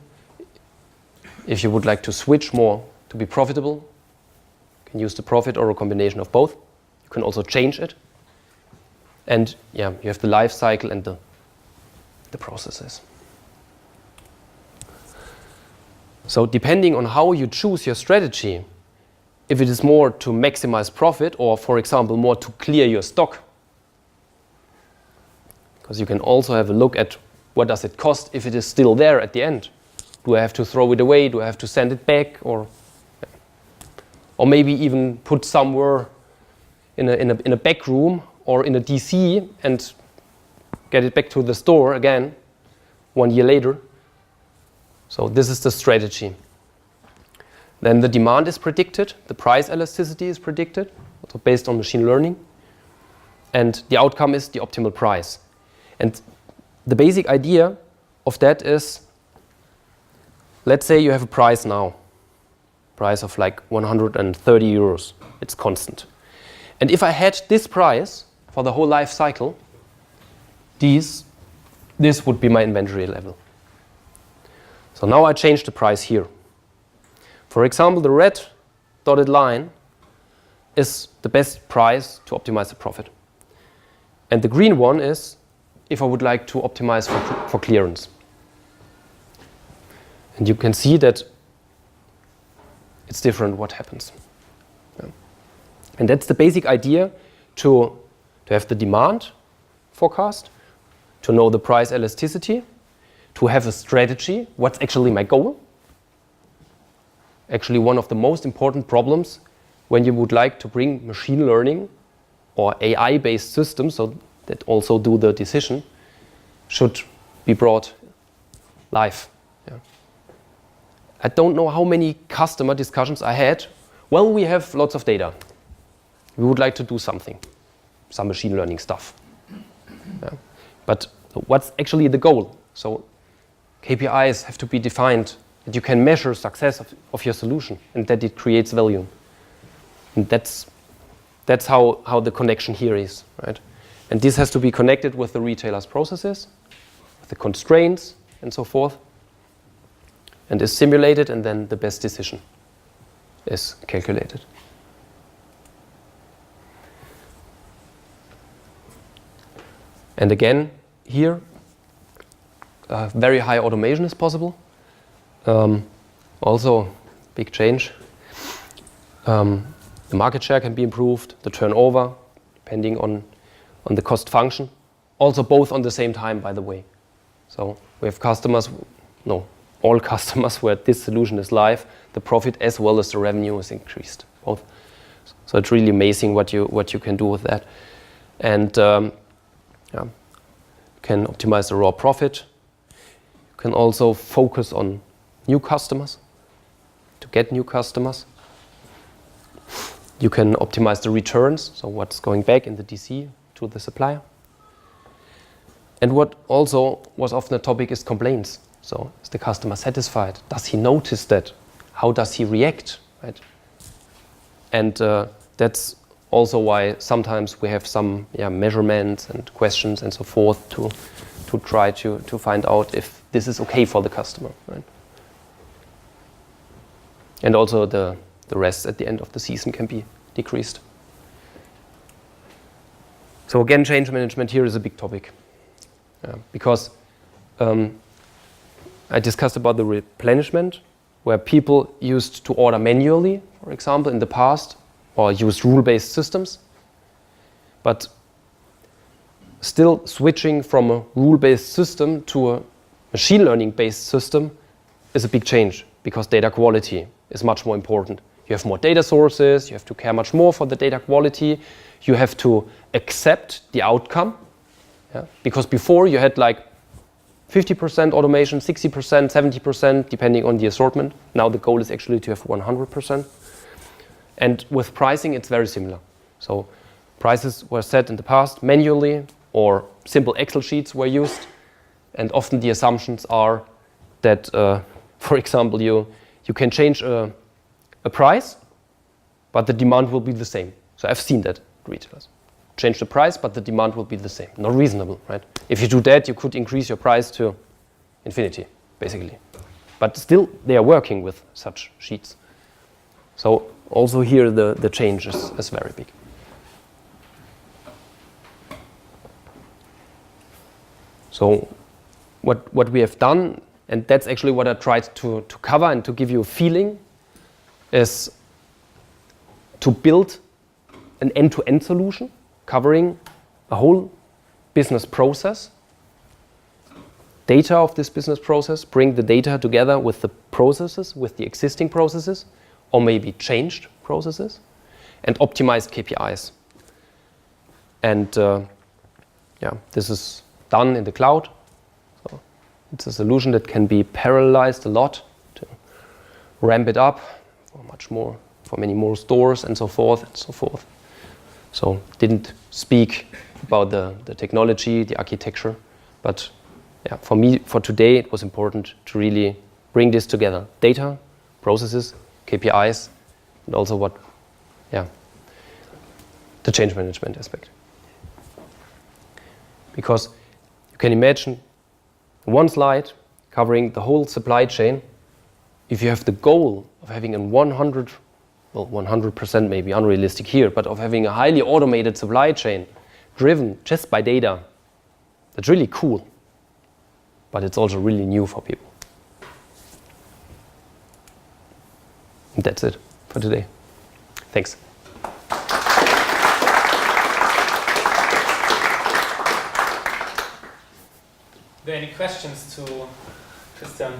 If you would like to switch more to be profitable, you can use the profit or a combination of both. You can also change it. And yeah, you have the life cycle and the processes. So depending on how you choose your strategy, if it is more to maximize profit or, for example, more to clear your stock, because you can also have a look at what does it cost if it is still there at the end. Do I have to throw it away? Do I have to send it back? Or maybe even put somewhere in a back room or in a DC and get it back to the store again 1 year later. So this is the strategy. Then the demand is predicted, the price elasticity is predicted, also based on machine learning. And the outcome is the optimal price. And the basic idea of that is, let's say you have a price now, price of like 130 euros, it's constant. And if I had this price for the whole life cycle, this would be my inventory level. So now I change the price here. For example, the red dotted line is the best price to optimize the profit. And the green one is if I would like to optimize for clearance. And you can see that it's different what happens. Yeah. And that's the basic idea to have the demand forecast, to know the price elasticity, to have a strategy, what's actually my goal. Actually, one of the most important problems when you would like to bring machine learning or AI-based systems, so that also do the decision, should be brought live. Yeah. I don't know how many customer discussions I had. Well, we have lots of data. We would like to do something, some machine learning stuff. Yeah. But what's actually the goal? So KPIs have to be defined, that you can measure success of your solution and that it creates value. And that's how the connection here is, right? And this has to be connected with the retailer's processes, with the constraints and so forth, and is simulated, and then the best decision is calculated. And again, here, very high automation is possible. Also, big change. The market share can be improved, the turnover, depending on the cost function. Also both on the same time, by the way. So we have customers, all customers where this solution is live, the profit as well as the revenue is increased, both. So it's really amazing what you can do with that. And you can optimize the raw profit. You can also focus on new customers, to get new customers. You can optimize the returns, so what's going back in the DC to the supplier. And what also was often a topic is complaints. So is the customer satisfied? Does he notice that? How does he react? Right? And that's also why sometimes we have some measurements and questions and so forth to try to find out if this is okay for the customer, right? And also the rest at the end of the season can be decreased. So again, change management here is a big topic, because I discussed about the replenishment, where people used to order manually, for example, in the past, or used rule-based systems. But still switching from a rule-based system to a machine learning-based system is a big change, because data quality is much more important. You have more data sources, you have to care much more for the data quality, you have to accept the outcome, because before you had like 50% automation, 60%, 70%, depending on the assortment. Now the goal is actually to have 100%. And with pricing, it's very similar. So prices were set in the past manually, or simple Excel sheets were used. And often the assumptions are that, for example, you can change a price, but the demand will be the same. So I've seen that retailers change the price, but the demand will be the same. Not reasonable, right? If you do that, you could increase your price to infinity, basically. But still, they are working with such sheets. So also here, the change is very big. So what we have done, and that's actually what I tried to cover and to give you a feeling, is to build an end-to-end solution covering a whole business process, data of this business process, bring the data together with the processes, with the existing processes, or maybe changed processes, and optimize KPIs. And this is done in the cloud. So it's a solution that can be parallelized a lot to ramp it up for much more, for many more stores and so forth and so forth. So didn't speak about the technology, the architecture, but for me, for today, it was important to really bring this together: data, processes, KPIs, and also the change management aspect. Because you can imagine one slide covering the whole supply chain. If you have the goal of having a 100% maybe unrealistic here, but of having a highly automated supply chain driven just by data, that's really cool. But it's also really new for people. And that's it for today. Thanks. Are there any questions to Christian?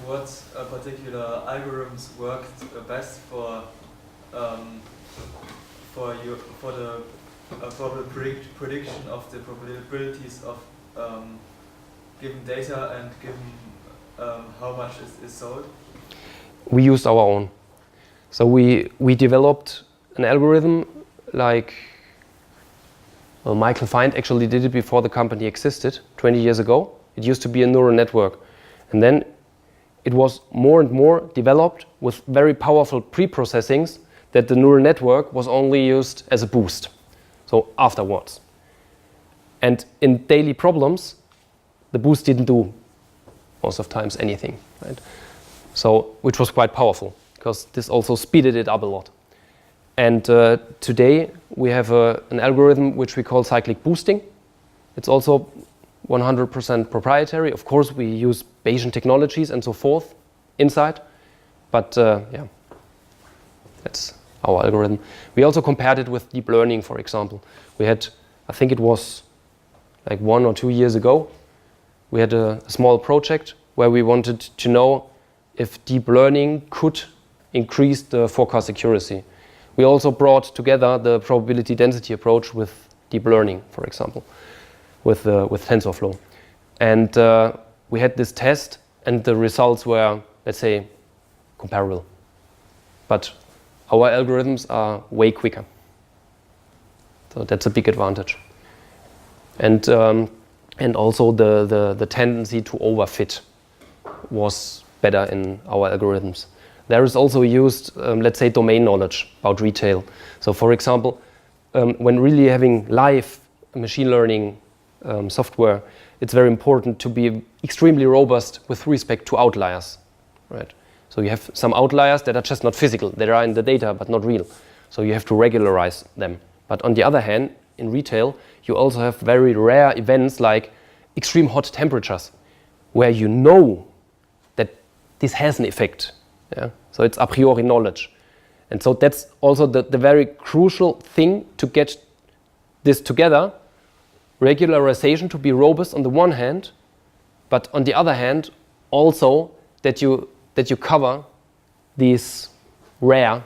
What particular algorithms worked best for the prediction of the probabilities of given data and given how much is sold? We used our own. So we developed an algorithm like, well, Michael Feind actually did it before the company existed 20 years ago. It used to be a neural network. And then it was more and more developed with very powerful pre-processings that the neural network was only used as a boost, so afterwards. And in daily problems, the boost didn't do most of times anything, right? So, which was quite powerful, because this also speeded it up a lot. And today we have an algorithm which we call cyclic boosting. It's also 100% proprietary. Of course, we use Bayesian technologies and so forth inside, but that's our algorithm. We also compared it with deep learning, for example. We had, I think it was like 1 or 2 years ago, we had a small project where we wanted to know if deep learning could increase the forecast accuracy. We also brought together the probability density approach with deep learning, for example, with TensorFlow. And we had this test, and the results were, let's say, comparable. But our algorithms are way quicker. So that's a big advantage. And also the tendency to overfit was better in our algorithms. There is also used, let's say, domain knowledge about retail. So for example, when really having live machine learning software, it's very important to be extremely robust with respect to outliers, right? So you have some outliers that are just not physical, that are in the data but not real. So you have to regularize them. But on the other hand, in retail, you also have very rare events like extreme hot temperatures, where you know that this has an effect. Yeah? So it's a priori knowledge. And so that's also the very crucial thing to get this together. Regularization to be robust on the one hand, but on the other hand, also that you cover these rare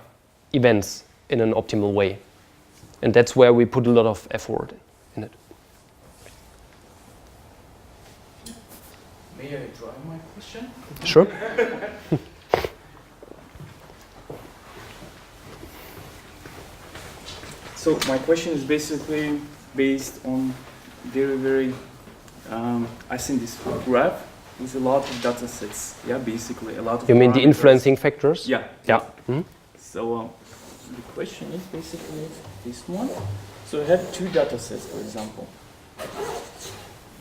events in an optimal way. And that's where we put a lot of effort in it. May I try my question? Sure. So my question is basically based on very, I think this graph with a lot of data sets. Yeah, basically a lot of. You mean the parameters. influencing factors? Yeah. Yeah. Mhm. So the question is basically this one. So we have two data sets, for example.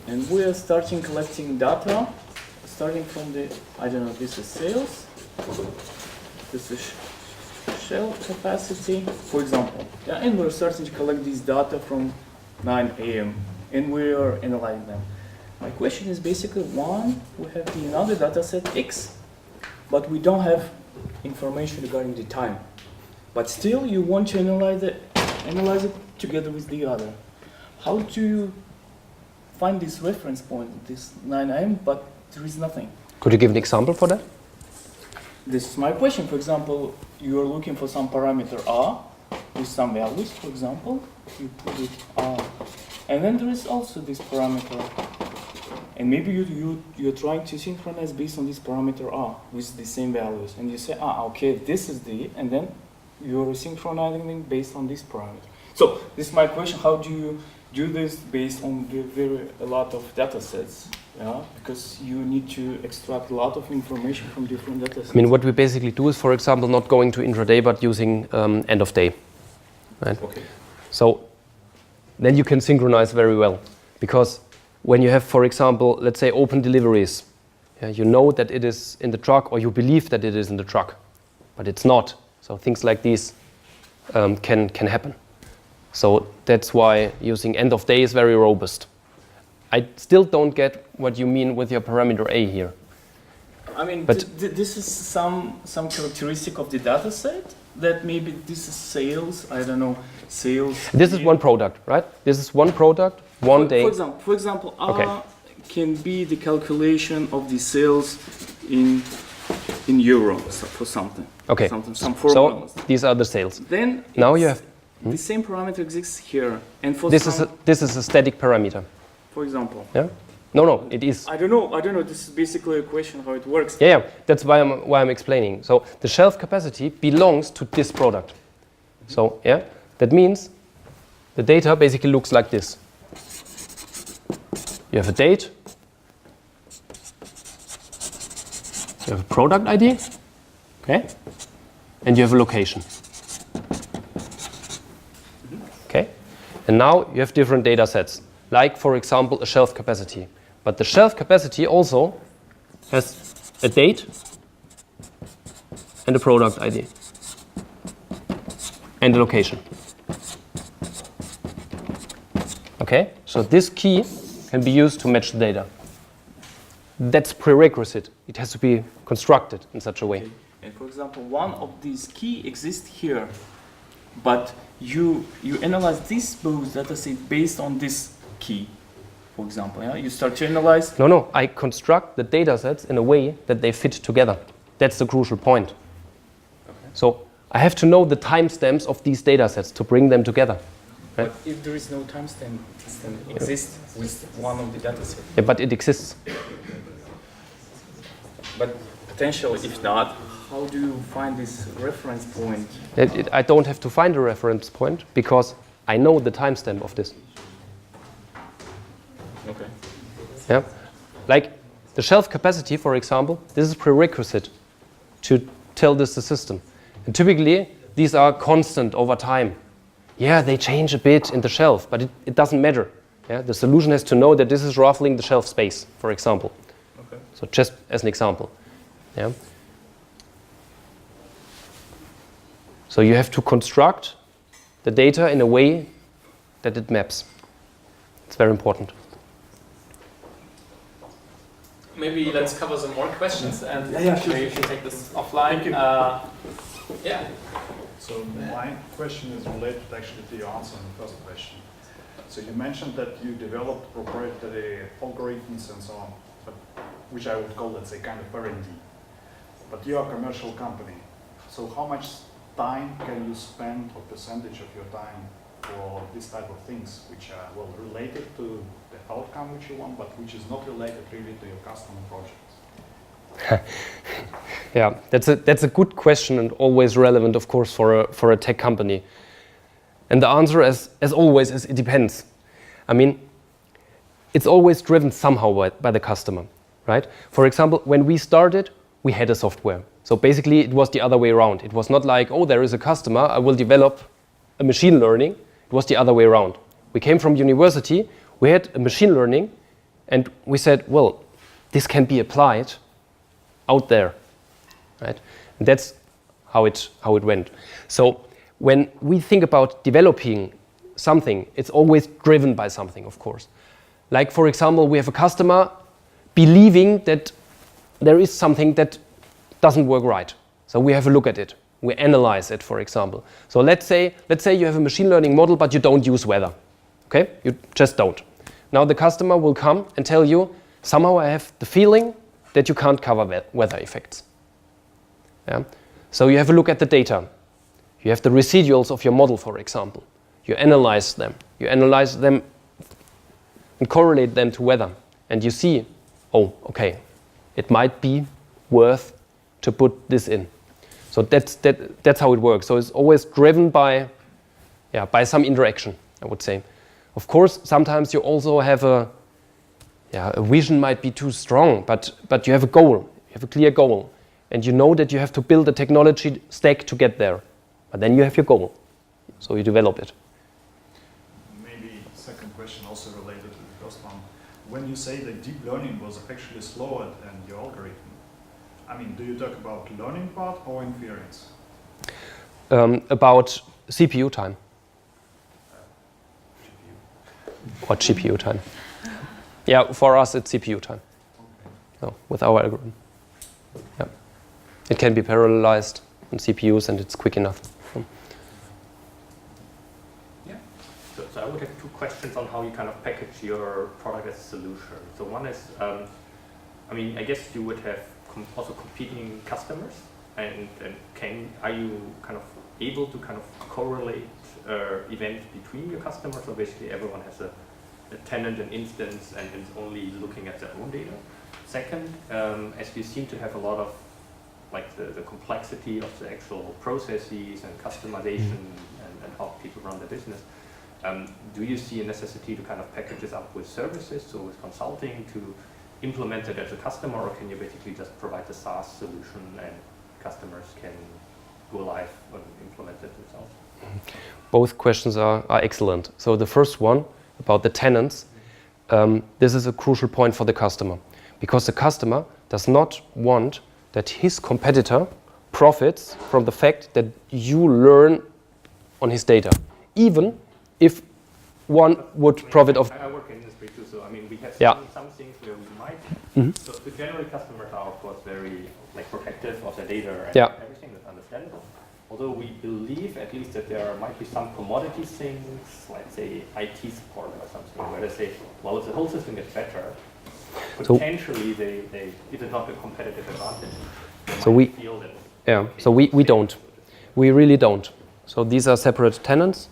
And we are starting collecting data, starting from the, I don't know, this is sales, this is shelf capacity, for example. Yeah, and we're starting to collect these data from 9 a.m. and we are analyzing them. My question is basically one, we have the another data set X, but we don't have information regarding the time. But still you want to analyze it together with the other. How do you find this reference point, this 9 a.m., but there is nothing? Could you give an example for that? This is my question. For example, you are looking for some parameter R with some values, for example. You put it R. And then there is also this parameter. And maybe you're trying to synchronize based on this parameter R with the same values. And you say, okay, this is the, and then you're synchronizing based on this parameter. So this is my question. How do you do this based on a lot of data sets? Yeah, because you need to extract a lot of information from different data sets. I mean, what we basically do is, for example, not going to intraday, but using end of day. Right? Okay. So then you can synchronize very well. Because when you have, for example, let's say open deliveries, yeah, you know that it is in the truck, or you believe that it is in the truck, but it's not. So things like these can happen. So that's why using end of day is very robust. I still don't get what you mean with your parameter A here. I mean, but this is some characteristic of the data set that maybe this is sales, I don't know, sales. This is one product, right? This is one product, one day. For example, R can be the calculation of the sales in euros for something. Okay. Some formulas. So these are the sales. Then now you have the same parameter exists here, and for this is a static parameter. For example. Yeah. No, it is. I don't know. This is basically a question how it works. Yeah. That's why I'm explaining. So the shelf capacity belongs to this product. So yeah, that means the data basically looks like this. You have a date. You have a product ID. Okay. And you have a location. Okay. And now you have different data sets. Like, for example, a shelf capacity. But the shelf capacity also has a date and a product ID and a location. Okay, so this key can be used to match the data. That's prerequisite. It has to be constructed in such a way. Okay. And for example, one of these key exists here, but you analyze this both data set based on this key, for example. Yeah? You start to analyze. No, I construct the data sets in a way that they fit together. That's the crucial point. Okay. So I have to know the timestamps of these data sets to bring them together. Right? But if there is no timestamp, it exists with one of the data sets. Yeah, but it exists. But potentially, if not, how do you find this reference point? I don't have to find a reference point because I know the timestamp of this. Okay. Yeah, like the shelf capacity, for example, this is prerequisite to tell this the system. And typically, these are constant over time. Yeah, they change a bit in the shelf, but it doesn't matter. Yeah? The solution has to know that this is ruffling the shelf space, for example. Okay. So just as an example. Yeah? So you have to construct the data in a way that it maps. It's very important. Maybe let's cover some more questions and sure. maybe you can take this offline. Thank you. Yeah. So my question is related actually to your answer on the first question. So you mentioned that you developed proprietary algorithms and so on, but which I would call, let's say, kind of R&D. But you are a commercial company. So how much time can you spend, or percentage of your time, for this type of things, which are, well, related to the outcome which you want, but which is not related really to your customer projects? Yeah, that's a good question and always relevant, of course, for a tech company. And the answer, as always, is it depends. I mean, it's always driven somehow by the customer, right? For example, when we started, we had a software. So basically, it was the other way around. It was not like, oh, there is a customer, I will develop a machine learning. It was the other way around. We came from university, we had a machine learning, and we said, well, this can be applied out there, right? And that's how it went. So when we think about developing something, it's always driven by something, of course. Like, for example, we have a customer believing that there is something that doesn't work right. So we have a look at it. We analyze it, for example. So let's say you have a machine learning model, but you don't use weather. Okay? You just don't. Now the customer will come and tell you, somehow I have the feeling that you can't cover weather effects. Yeah? So you have a look at the data. You have the residuals of your model, for example. You analyze them. You analyze them and correlate them to weather. And you see, oh, okay, it might be worth to put this in. So that's how it works. So it's always driven by some interaction, I would say. Of course, sometimes you also have a vision might be too strong, but you have a goal. You have a clear goal. And you know that you have to build a technology stack to get there. But then you have your goal. So you develop it. Maybe second question also related to the first one. When you say that deep learning was actually slower than your algorithm, I mean, do you talk about learning part or inference? About CPU time. GPU. Or GPU time. Yeah, for us it's CPU time. Okay. So with our algorithm. Yeah. It can be parallelized on CPUs and it's quick enough. Yeah. So I would have two questions on how you kind of package your product as a solution. So one is, I mean, I guess you would have also competing customers, and are you kind of able to kind of correlate events between your customers, or basically everyone has a tenant, an instance, and is only looking at their own data? Second, as you seem to have a lot of like the complexity of the actual processes and customization and how people run their business, do you see a necessity to kind of package this up with services, so with consulting to implement it as a customer, or can you basically just provide the SaaS solution and customers can go live and implement it themselves? Both questions are excellent. So the first one about the tenants, this is a crucial point for the customer, because the customer does not want that his competitor profits from the fact that you learn on his data, even if one would profit of... I work in industry too, so I mean we have some things where we might. So the general customers are of course very like protective of their data and everything, that's understandable. Although we believe at least that there might be some commodity things, like say IT support or something, where they say, well, if the whole system gets better, potentially they if it's not a competitive advantage, so we feel that. So we don't. We really don't. So these are separate tenants.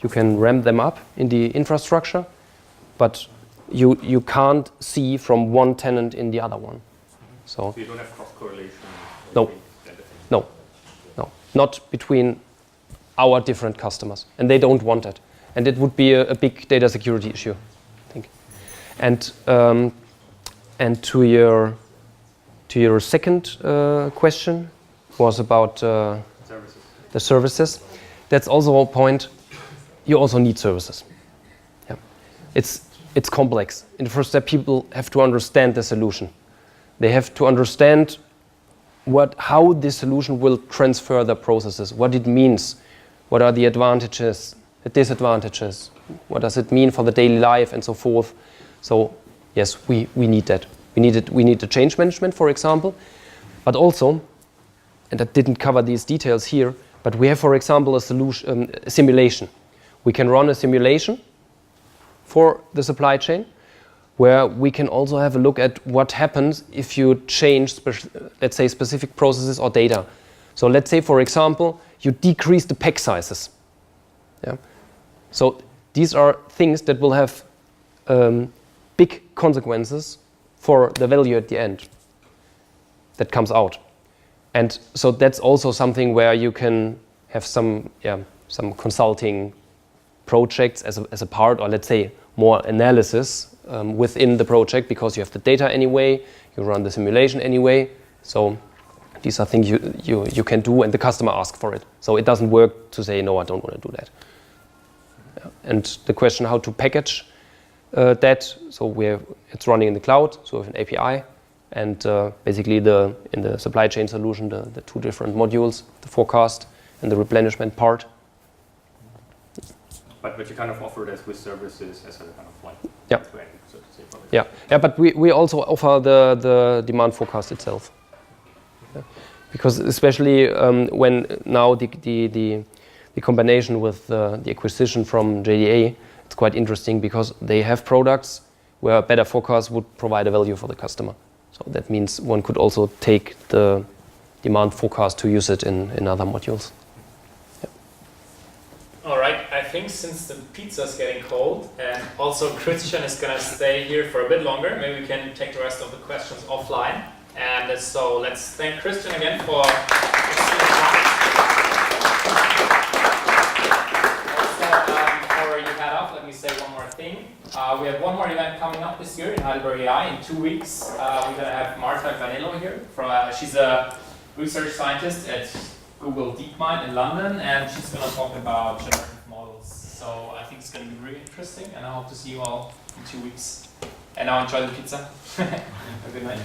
You can ramp them up in the infrastructure, but you can't see from one tenant in the other one. So you don't have cross correlation. No. Not between our different customers, and they don't want it. And it would be a big data security issue, I think. And to your second question was about the services. That's also a point. You also need services. Yeah. it's complex. In the first step, people have to understand the solution. They have to understand how this solution will transfer the processes, what it means, what are the advantages, the disadvantages, what does it mean for the daily life, and so forth. So yes, we need that. We need the change management, for example, but also, and I didn't cover these details here, but we have, for example, a simulation. We can run a simulation for the supply chain, where we can also have a look at what happens if you change, let's say, specific processes or data. So let's say, for example, you decrease the pack sizes. Yeah? So these are things that will have big consequences for the value at the end that comes out. And so that's also something where you can have some consulting projects as a part, or let's say more analysis within the project, because you have the data anyway, you run the simulation anyway. So these are things you can do, and the customer asks for it. So it doesn't work to say, no, I don't want to do that. Yeah. And the question how to package that, so it's running in the cloud, so we have an API, and basically in the supply chain solution, the two different modules, the forecast and the replenishment part. But you kind of offer this with services as a kind of like Yeah. end-to-end, so to say. Yeah, but we also offer the demand forecast itself. Yeah. Because especially when now the combination with the acquisition from JDA, it's quite interesting because they have products where a better forecast would provide a value for the customer. So that means one could also take the demand forecast to use it in other modules. All right, I think since the pizza is getting cold and also Christian is going to stay here for a bit longer, maybe we can take the rest of the questions offline. And so let's thank Christian again for excellent talk. Also, before you head off, let me say one more thing. We have one more event coming up this year in heidelberg.ai in 2 weeks. We're going to have Marta Vanillo here. She's a research scientist at Google DeepMind in London, and she's going to talk about generative models. So I think it's going to be really interesting, and I hope to see you all in 2 weeks. And now enjoy the pizza. Have a good night.